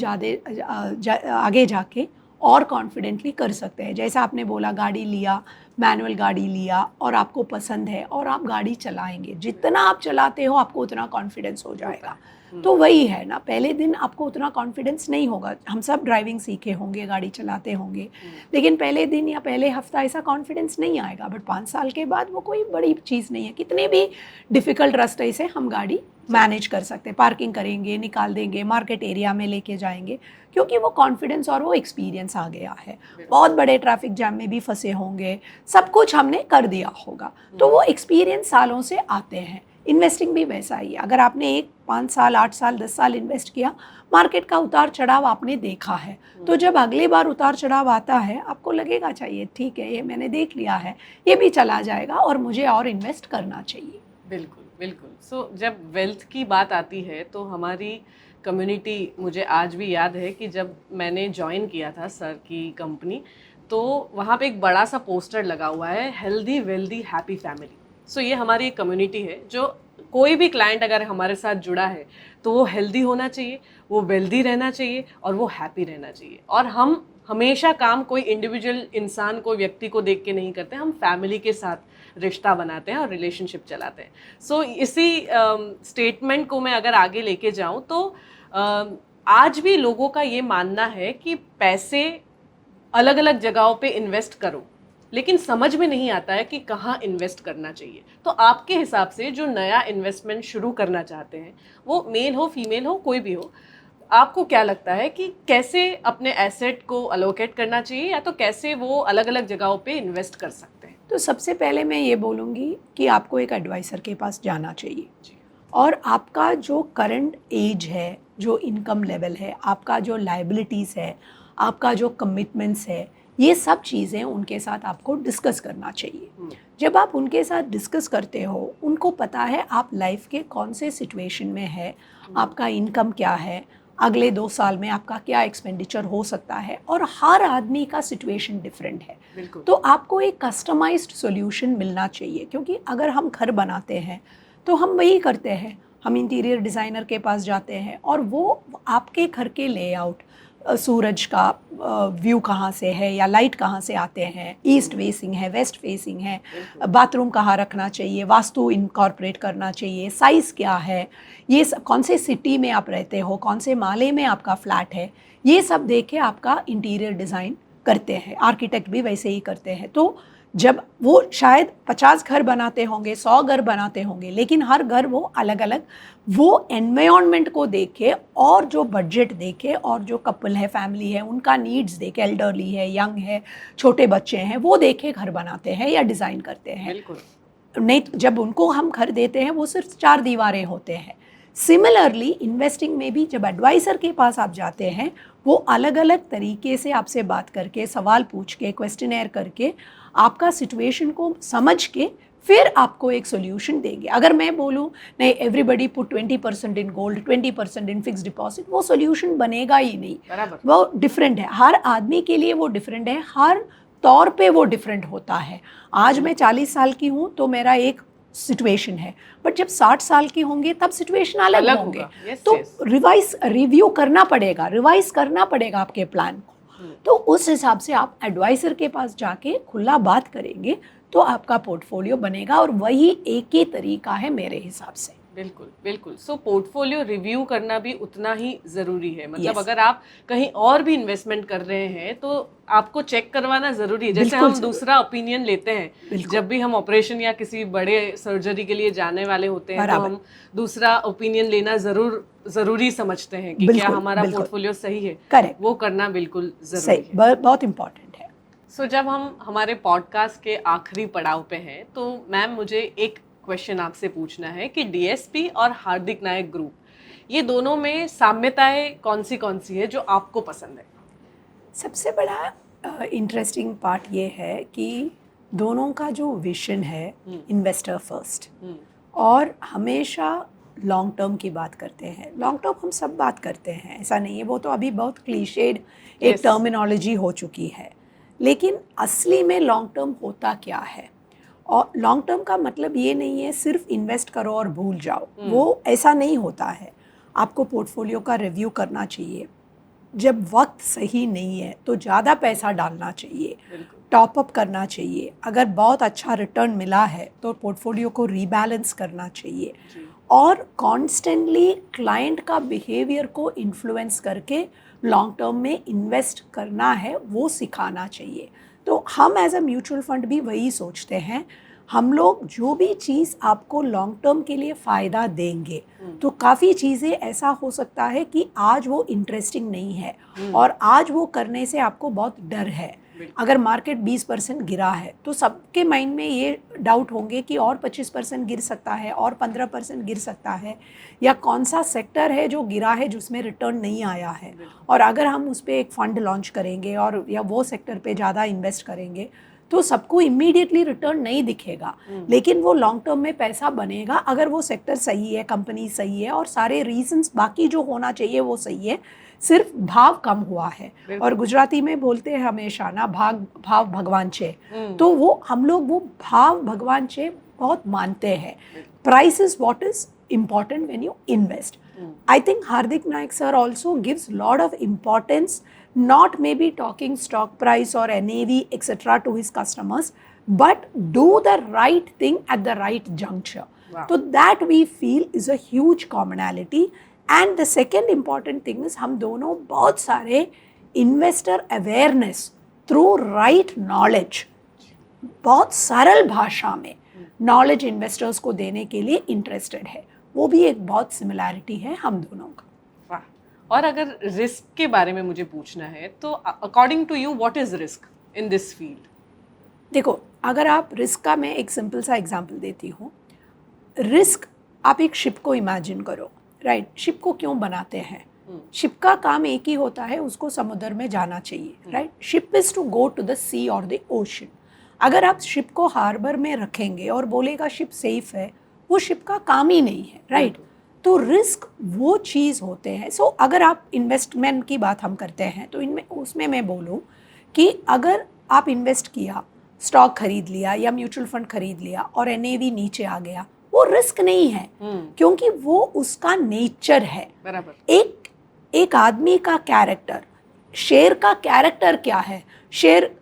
आगे जाके और कॉन्फिडेंटली कर सकते हैं. जैसा आपने बोला, गाड़ी लिया, मैनुअल गाड़ी लिया और आपको पसंद है और आप गाड़ी चलाएंगे, जितना आप चलाते हो आपको उतना कॉन्फिडेंस हो जाएगा. तो वही है ना, पहले दिन आपको उतना कॉन्फिडेंस नहीं होगा. हम सब ड्राइविंग सीखे होंगे, गाड़ी चलाते होंगे, लेकिन पहले दिन या पहले हफ्ता ऐसा कॉन्फिडेंस नहीं आएगा. बट 5 साल के बाद वो कोई बड़ी चीज़ नहीं है. कितने भी डिफ़िकल्ट रास्ते से हम गाड़ी मैनेज कर सकते हैं. पार्किंग करेंगे, निकाल देंगे, मार्केट एरिया में लेके जाएंगे, क्योंकि वो कॉन्फिडेंस और वो एक्सपीरियंस आ गया है. बहुत बड़े ट्रैफिक जैम में भी फंसे होंगे, सब कुछ हमने कर दिया होगा. तो वो एक्सपीरियंस सालों से आते हैं. इन्वेस्टिंग भी वैसा ही है. अगर आपने 5 साल, 8 साल, 10 साल इन्वेस्ट किया, मार्केट का उतार चढ़ाव आपने देखा है, तो जब अगली बार उतार चढ़ाव आता है, आपको लगेगा चाहिए ठीक है, ये मैंने देख लिया है, ये भी चला जाएगा और मुझे और इन्वेस्ट करना चाहिए. बिल्कुल बिल्कुल. सो जब वेल्थ की बात आती है तो हमारी कम्युनिटी, मुझे आज भी याद है कि जब मैंने ज्वाइन किया था सर की कंपनी, तो वहाँ पे एक बड़ा सा पोस्टर लगा हुआ है, हेल्दी वेल्दी हैप्पी फैमिली. सो ये हमारी एक कम्युनिटी है, जो कोई भी क्लाइंट अगर हमारे साथ जुड़ा है तो वो हेल्दी होना चाहिए, वो वेल्दी रहना चाहिए और वो हैप्पी रहना चाहिए. और हम हमेशा काम कोई इंडिविजुअल इंसान, कोई व्यक्ति को देख के नहीं करते, हम फैमिली के साथ रिश्ता बनाते हैं और रिलेशनशिप चलाते हैं. सो इसी स्टेटमेंट को मैं अगर आगे लेके जाऊं तो आज भी लोगों का ये मानना है कि पैसे अलग अलग जगहों पे इन्वेस्ट करो, लेकिन समझ में नहीं आता है कि कहाँ इन्वेस्ट करना चाहिए. तो आपके हिसाब से जो नया इन्वेस्टमेंट शुरू करना चाहते हैं, वो मेल हो फीमेल हो कोई भी हो, आपको क्या लगता है कि कैसे अपने एसेट को अलोकेट करना चाहिए, या तो कैसे वो अलग अलग जगहों पे इन्वेस्ट कर सकते हैं? तो सबसे पहले मैं ये बोलूँगी कि आपको एक एडवाइज़र के पास जाना चाहिए. और आपका जो करंट एज है, जो इनकम लेवल है, आपका जो लायबिलिटीज़ है, आपका जो कमिटमेंट्स है, ये सब चीज़ें उनके साथ आपको डिस्कस करना चाहिए. जब आप उनके साथ डिस्कस करते हो, उनको पता है आप लाइफ के कौन से सिचुएशन में है, आपका इनकम क्या है, अगले 2 साल में आपका क्या एक्सपेंडिचर हो सकता है, और हर आदमी का सिचुएशन डिफरेंट है. तो आपको एक कस्टमाइज्ड सॉल्यूशन मिलना चाहिए. क्योंकि अगर हम घर बनाते हैं तो हम वही करते हैं, हम इंटीरियर डिज़ाइनर के पास जाते हैं और वो आपके घर के लेआउट, सूरज का व्यू कहाँ से है या लाइट कहाँ से आते हैं, ईस्ट फेसिंग है, वेस्ट फेसिंग है, बाथरूम कहाँ रखना चाहिए, वास्तु इनकॉर्पोरेट करना चाहिए, साइज़ क्या है, ये सब, कौन से सिटी में आप रहते हो, कौन से माले में आपका फ्लैट है, ये सब देख के आपका इंटीरियर डिज़ाइन करते हैं. आर्किटेक्ट भी वैसे ही करते हैं. तो जब वो शायद 50 घर बनाते होंगे, 100 घर बनाते होंगे, लेकिन हर घर वो अलग अलग वो एनवायरनमेंट को देखे और जो बजट देखे और जो कपल है, फैमिली है, उनका नीड्स देखे, एल्डरली है, यंग है, छोटे बच्चे हैं, वो देखे घर बनाते हैं या डिज़ाइन करते हैं. बिल्कुल. नहीं तो जब उनको हम घर देते हैं वो सिर्फ 4 दीवारें होते हैं. सिमिलरली इन्वेस्टिंग में भी जब एडवाइज़र के पास आप जाते हैं, वो अलग अलग तरीके से आपसे बात करके, सवाल पूछ के, क्वेश्चनेयर करके, आपका सिचुएशन को समझ के फिर आपको एक सोल्यूशन देंगे. अगर मैं बोलूँ नहीं, everybody put 20% in gold, 20% in fix deposit, वो सोल्यूशन बनेगा ही नहीं. वो डिफरेंट है, हर आदमी के लिए वो डिफरेंट है, हर तौर पे वो डिफरेंट होता है. आज मैं 40 साल की हूँ तो मेरा एक सिचुएशन है, बट जब 60 साल की होंगे तब सिचुएशन अलग होंगे. तो रिव्यू करना पड़ेगा, रिवाइज करना पड़ेगा आपके प्लान को. तो उस हिसाब से आप एडवाइज़र के पास जाके खुला बात करेंगे तो आपका पोर्टफोलियो बनेगा, और वही एक ही तरीका है मेरे हिसाब से. बिल्कुल बिल्कुल। सो पोर्टफोलियो रिव्यू करना भी उतना ही ज़रूरी है, मतलब Yes. अगर आप कहीं और भी इन्वेस्टमेंट कर रहे हैं तो आपको चेक करवाना ज़रूरी है। जैसे बिल्कुल हम ज़रूरी। दूसरा ओपिनियन लेते हैं, बिल्कुल। जब भी हम ऑपरेशन या किसी बड़े सर्जरी के लिए जाने वाले होते हैं तो बराबर। हम दूसरा ओपिनियन लेना ज़रूरी समझते हैं कि क्या बिल्कुल, हमारा बिल्कुल। पोर्टफोलियो सही है। करेक्ट। वो करना बिल्कुल ज़रूरी सही, है। बहुत इम्पोर्टेंट है। सो जब हम हमारे पॉडकास्ट के आखिरी पड़ाव पे हैं तो मैम मुझे एक क्वेश्चन आपसे पूछना है कि डीएसपी और हार्दिक नायक ग्रुप, ये दोनों में साम्यताएं कौन सी है जो आपको पसंद है? सबसे बड़ा इंटरेस्टिंग पार्ट ये है कि दोनों का जो विजन है इन्वेस्टर फर्स्ट, और हमेशा लॉन्ग टर्म की बात करते हैं। लॉन्ग टर्म हम सब बात करते हैं, ऐसा नहीं है, वो तो अभी बहुत क्लीशेड एक Yes. टर्मिनोलॉजी हो चुकी है। लेकिन असली में लॉन्ग टर्म होता क्या है? और लॉन्ग टर्म का मतलब ये नहीं है सिर्फ इन्वेस्ट करो और भूल जाओ, वो ऐसा नहीं होता है। आपको पोर्टफोलियो का रिव्यू करना चाहिए। जब वक्त सही नहीं है तो ज़्यादा पैसा डालना चाहिए, टॉप अप करना चाहिए। अगर बहुत अच्छा रिटर्न मिला है तो पोर्टफोलियो को रीबैलेंस करना चाहिए, और कॉन्स्टेंटली क्लाइंट का बिहेवियर को इन्फ्लुएंस करके लॉन्ग टर्म में इन्वेस्ट करना है, वो सिखाना चाहिए। तो हम एज अ म्यूचुअल फंड भी वही सोचते हैं। हम लोग जो भी चीज़ आपको लॉन्ग टर्म के लिए फ़ायदा देंगे, तो काफ़ी चीज़ें ऐसा हो सकता है कि आज वो इंटरेस्टिंग नहीं है और आज वो करने से आपको बहुत डर है। अगर मार्केट 20% गिरा है तो सबके माइंड में ये डाउट होंगे कि और 25% गिर सकता है और 15% गिर सकता है, या कौन सा सेक्टर है जो गिरा है जिसमें रिटर्न नहीं आया है, और अगर हम उस पर एक फ़ंड लॉन्च करेंगे और या वो सेक्टर पे ज़्यादा इन्वेस्ट करेंगे तो सबको इमीडिएटली रिटर्न नहीं दिखेगा, लेकिन वो लॉन्ग टर्म में पैसा बनेगा अगर वो सेक्टर सही है, कंपनी सही है और सारे रीजंस बाकी जो होना चाहिए वो सही है, सिर्फ भाव कम हुआ है। और गुजराती में बोलते हैं हमेशा ना, भाव भगवान छे, तो वो हम लोग वो भाव भगवान छे बहुत मानते हैं। Price is what is important when you invest. I think Hardik Naik sir also gives lot of importance, not maybe talking stock price or NAV etc. to his customers, but do the right thing at the right juncture. Wow. So that we feel is a huge commonality. And the second important thing is हम दोनों बहुत सारे investor awareness through right knowledge, बहुत सरल भाषा में knowledge investors को देने के लिए इंटरेस्टेड है। वो भी एक बहुत सिमिलैरिटी है हम दोनों का। वाह। और अगर रिस्क के बारे में मुझे पूछना है तो according to you what is risk in this field? देखो, अगर आप रिस्क का, मैं एक सिंपल सा एग्जांपल देती हूँ। रिस्क, आप एक शिप को इमेजिन करो, राइट? शिप को क्यों बनाते हैं? शिप का काम एक ही होता है, उसको समुद्र में जाना चाहिए, right? Ship is to go to the sea और द ओशन। अगर आप शिप को हार्बर में रखेंगे और बोलेगा शिप सेफ है, वो शिप का काम ही नहीं है, राइट? तो रिस्क वो चीज़ होते हैं। सो अगर आप इन्वेस्टमेंट की बात हम करते हैं तो इनमें उसमें मैं बोलूँ कि अगर आप इन्वेस्ट किया, स्टॉक खरीद लिया या म्यूचुअल फंड खरीद लिया और NAV नीचे आ गया, वो रिस्क नहीं है, क्योंकि वो उसका नेचर है। बराबर। एक आदमी का कैरेक्टर, शेर का कैरेक्टर क्या है? शेर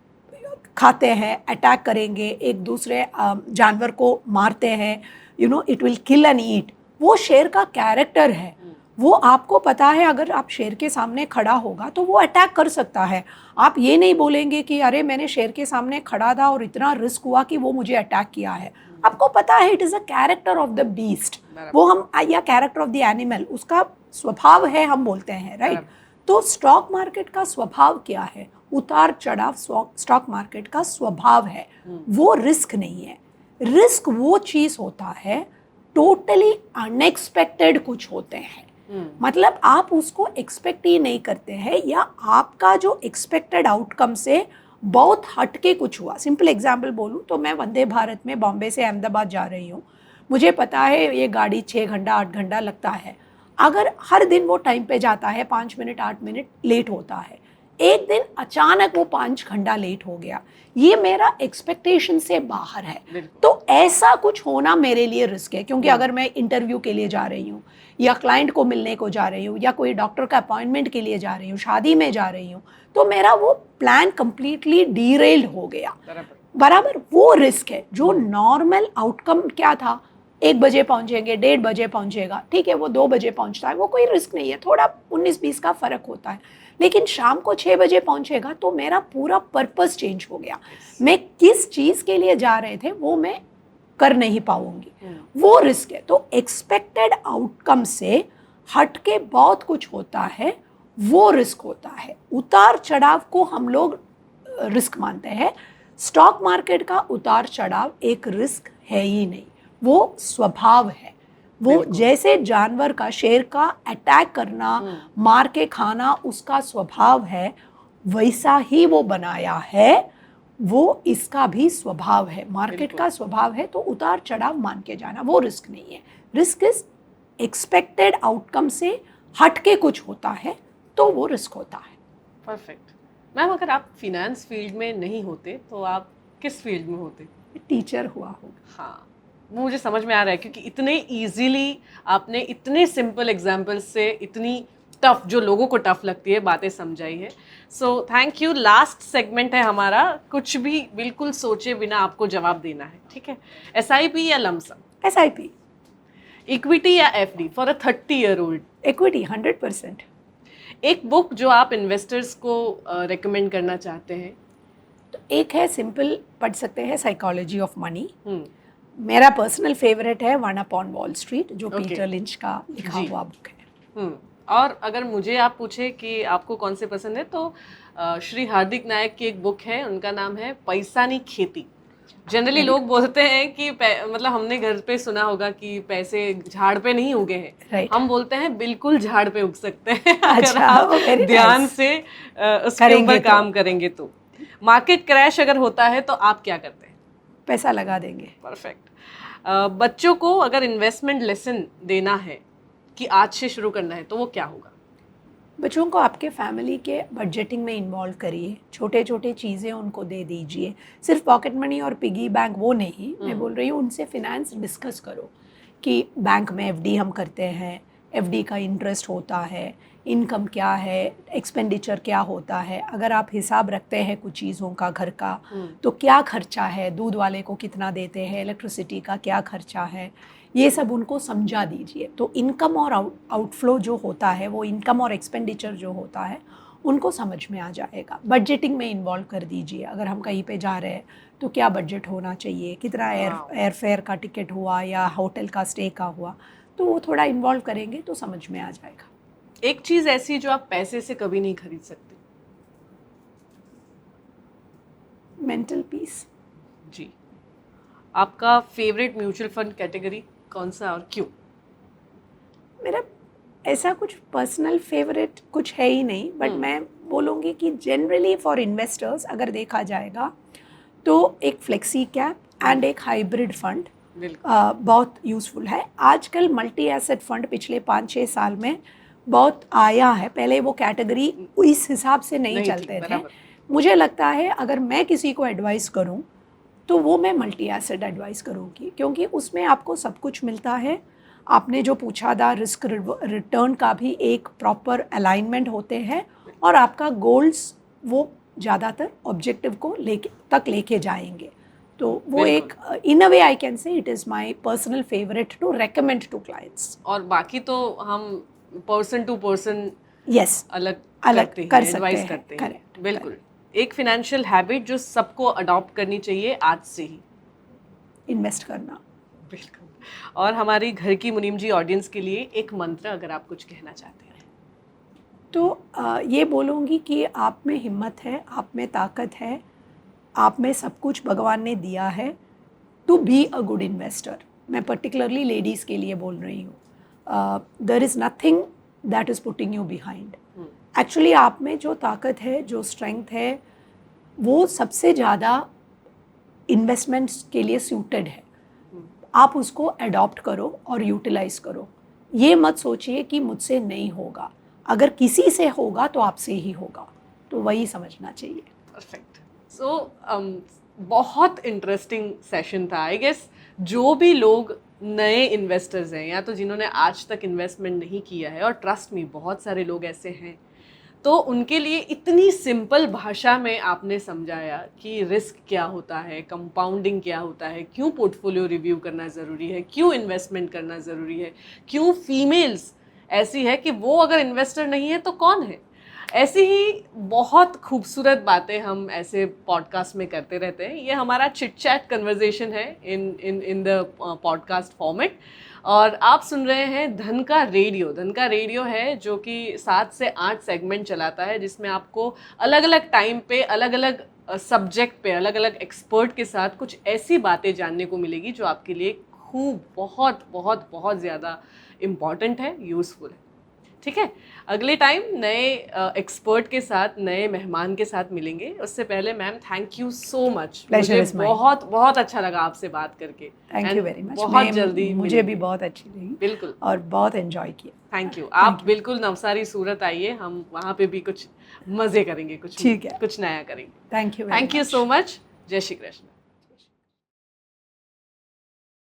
खाते हैं, अटैक करेंगे, एक दूसरे जानवर को मारते हैं, it will kill and eat. वो शेर का कैरेक्टर है। वो आपको पता है अगर आप शेर के सामने खड़ा होगा तो वो अटैक कर सकता है। आप ये नहीं बोलेंगे कि अरे मैंने शेर के सामने खड़ा था और इतना रिस्क हुआ कि वो मुझे अटैक किया है। आपको पता है it is a character of the beast, वो हम, या कैरेक्टर ऑफ द एनिमल, उसका स्वभाव है, हम बोलते हैं, राइट? तो स्टॉक मार्केट का स्वभाव क्या है? उतार चढ़ाव स्टॉक मार्केट का स्वभाव है, वो रिस्क नहीं है। रिस्क वो चीज़ होता है टोटली अनएक्सपेक्टेड कुछ होते हैं, मतलब आप उसको एक्सपेक्ट ही नहीं करते हैं, या आपका जो एक्सपेक्टेड आउटकम से बहुत हटके कुछ हुआ। सिंपल एग्जांपल बोलूँ तो मैं वंदे भारत में बॉम्बे से अहमदाबाद जा रही हूँ, मुझे पता है ये गाड़ी 6 घंटा 8 घंटा लगता है। अगर हर दिन वो टाइम पे जाता है, 5 मिनट 8 मिनट लेट होता है, एक दिन अचानक वो 5 घंटा लेट हो गया, ये मेरा एक्सपेक्टेशन से बाहर है। तो ऐसा कुछ होना मेरे लिए रिस्क है, क्योंकि अगर मैं इंटरव्यू के लिए जा रही हूँ या क्लाइंट को मिलने को जा रही हूँ या कोई डॉक्टर का अपॉइंटमेंट के लिए जा रही हूँ, शादी में जा रही हूँ, तो मेरा वो प्लान कंप्लीटली डीरेल्ड हो गया, बराबर? वो रिस्क है। जो नॉर्मल आउटकम क्या था, 1 बजे पहुंचेंगे, 1:30 बजे पहुंचेगा, ठीक है, वो 2 बजे पहुंचता है, वो कोई रिस्क नहीं है, थोड़ा 19-20 का फ़र्क होता है। लेकिन शाम को 6 बजे पहुंचेगा तो मेरा पूरा पर्पस चेंज हो गया। मैं किस चीज़ के लिए जा रहे थे वो मैं कर नहीं पाऊंगी, वो रिस्क है। तो एक्सपेक्टेड आउटकम से हट के बहुत कुछ होता है, वो रिस्क होता है। उतार चढ़ाव को हम लोग रिस्क मानते हैं। स्टॉक मार्केट का उतार चढ़ाव एक रिस्क है ही नहीं, वो स्वभाव है। वो जैसे जानवर का, शेर का अटैक करना, मार के खाना उसका स्वभाव है, वैसा ही वो बनाया है, वो इसका भी स्वभाव है, मार्केट का स्वभाव है। तो उतार चढ़ाव मान के जाना वो रिस्क नहीं है। रिस्क इज एक्सपेक्टेड आउटकम से हट के कुछ होता है तो वो रिस्क होता है। परफेक्ट। मैम, अगर आप फिनेंस फील्ड में नहीं होते तो आप किस फील्ड में होते? टीचर हुआ होगा। हाँ, वो मुझे समझ में आ रहा है, क्योंकि इतने इजीली आपने इतने सिंपल एग्जाम्पल्स से इतनी टफ, जो लोगों को टफ लगती है, बातें समझाई है। So thank you. Last segment है हमारा, कुछ भी बिल्कुल सोचे बिना आपको जवाब देना है, ठीक है? SIP या लमसम? SIP। इक्विटी या FD for a 30-year-old? Equity 100%। एक बुक जो आप इन्वेस्टर्स को रेकमेंड करना चाहते हैं? तो एक है, सिंपल पढ़ सकते हैं, साइकोलॉजी ऑफ मनी। मेरा पर्सनल फेवरेट है वन अपॉन वॉल स्ट्रीट, जो पीटर लिंच का लिखा हुआ बुक है। और अगर मुझे आप पूछे कि आपको कौन से पसंद है, तो श्री हार्दिक नायक की एक बुक है, उनका नाम है पैसा नी खेती। जनरली लोग बोलते हैं कि मतलब हमने घर पे सुना होगा कि पैसे झाड़ पे नहीं उगे हैं, right. हम बोलते हैं बिल्कुल झाड़ पे उग सकते हैं अगर अच्छा, आप ध्यान nice. से उसके ऊपर काम करेंगे तो। मार्केट क्रैश अगर होता है तो आप क्या करते हैं? पैसा लगा देंगे। परफेक्ट। बच्चों को अगर इन्वेस्टमेंट लेसन देना है कि आज से शुरू करना है, तो वो क्या होगा? बच्चों को आपके फैमिली के बजटिंग में इन्वॉल्व करिए, छोटे छोटे चीज़ें उनको दे दीजिए। सिर्फ पॉकेट मनी और पिगी बैंक वो नहीं, मैं बोल रही हूँ उनसे फिनेंस डिस्कस करो कि बैंक में FD हम करते हैं, FD का इंटरेस्ट होता है, इनकम क्या है, एक्सपेंडिचर क्या होता है। अगर आप हिसाब रखते हैं कुछ चीज़ों का, घर का, तो क्या खर्चा है, दूध वाले को कितना देते हैं, इलेक्ट्रिसिटी का क्या खर्चा है, ये सब उनको समझा दीजिए। तो इनकम और आउटफ्लो जो होता है, वो इनकम और एक्सपेंडिचर जो होता है उनको समझ में आ जाएगा। बजटिंग में इन्वॉल्व कर दीजिए। अगर हम कहीं पे जा रहे हैं तो क्या बजट होना चाहिए, कितना एयर फेयर का टिकट हुआ या होटल का स्टे का हुआ, तो वो थोड़ा इन्वॉल्व करेंगे तो समझ में आ जाएगा। एक चीज़ ऐसी जो आप पैसे से कभी नहीं खरीद सकते? Mental peace. जी। आपका फेवरेट म्यूचुअल फंड कैटेगरी कौन सा और क्यों? मेरा ऐसा कुछ पर्सनल फेवरेट कुछ है ही नहीं, बट मैं बोलूँगी कि जनरली फॉर इन्वेस्टर्स अगर देखा जाएगा तो एक फ्लेक्सी कैप एंड एक हाइब्रिड फंड बहुत यूज़फुल है। आजकल मल्टी एसेट फंड पिछले 5-6 साल में बहुत आया है, पहले वो कैटेगरी इस हिसाब से नहीं चलते थे। मुझे लगता है अगर मैं किसी को एडवाइस करूं तो वो मैं मल्टी एसेट एडवाइस करूंगी, क्योंकि उसमें आपको सब कुछ मिलता है। आपने जो पूछा था, रिस्क रिटर्न का भी एक प्रॉपर अलाइनमेंट होते हैं, और आपका गोल्स वो ज़्यादातर ऑब्जेक्टिव को लेके जाएंगे। तो वो एक in a way I can say it is my personal favourite to recommend to clients. और बाकी तो हम पर्सन टू पर्सन अलग कर सकते हैं। बिल्कुल। एक फिनेंशियल हैबिट जो सबको अडॉप्ट करनी चाहिए आज से ही? इन्वेस्ट करना। बिल्कुल। और हमारी घर की मुनीम जी ऑडियंस के लिए एक मंत्र अगर आप कुछ कहना चाहते हैं तो ये बोलूँगी कि आप में हिम्मत है, आप में ताकत है, आप में सब कुछ भगवान ने दिया है to be a good investor. मैं पर्टिकुलरली लेडीज़ के लिए बोल रही हूँ। There is nothing that is putting you behind. Actually आप में जो ताकत है, जो स्ट्रेंथ है, वो सबसे ज़्यादा इन्वेस्टमेंट्स के लिए सूटेड है। आप उसको अडॉप्ट करो और यूटिलाइज करो। ये मत सोचिए कि मुझसे नहीं होगा, अगर किसी से होगा तो आपसे ही होगा, तो वही समझना चाहिए। परफेक्ट। सो बहुत इंटरेस्टिंग सेशन था। आई गेस जो भी लोग नए इन्वेस्टर्स हैं या तो जिन्होंने आज तक इन्वेस्टमेंट नहीं किया है, और ट्रस्ट मी बहुत सारे लोग ऐसे हैं, तो उनके लिए इतनी सिंपल भाषा में आपने समझाया कि रिस्क क्या होता है, कंपाउंडिंग क्या होता है, क्यों पोर्टफोलियो रिव्यू करना ज़रूरी है, क्यों इन्वेस्टमेंट करना ज़रूरी है, क्यों फीमेल्स ऐसी है कि वो अगर इन्वेस्टर नहीं है तो कौन है। ऐसी ही बहुत खूबसूरत बातें हम ऐसे पॉडकास्ट में करते रहते हैं। ये हमारा चिट चैट कन्वर्जेशन है इन द पॉडकास्ट फॉर्मेट। और आप सुन रहे हैं धन का रेडियो। धन का रेडियो है जो कि 7 से 8 सेगमेंट चलाता है, जिसमें आपको अलग अलग टाइम पे अलग अलग सब्जेक्ट पे अलग अलग एक्सपर्ट के साथ कुछ ऐसी बातें जानने को मिलेगी जो आपके लिए खूब बहुत बहुत बहुत ज़्यादा इम्पॉर्टेंट है, यूज़फुल है। ठीक है, अगले टाइम नए एक्सपर्ट के साथ, नए मेहमान के साथ मिलेंगे। उससे पहले ma'am, thank you so much. Pleasure मुझे is mine. बहुत बहुत अच्छा लगा आपसे बात करके। Thank And you very much. बहुत जल्दी मुझे मिलेंगे। भी बहुत अच्छी लगी, बिल्कुल, और बहुत एंजॉय किया। Thank you. आप बिल्कुल नवसारी सूरत आइए, हम वहाँ पे भी कुछ मज़े करेंगे, कुछ ठीक है। कुछ नया करेंगे। Thank you thank you so much. जय श्री कृष्ण।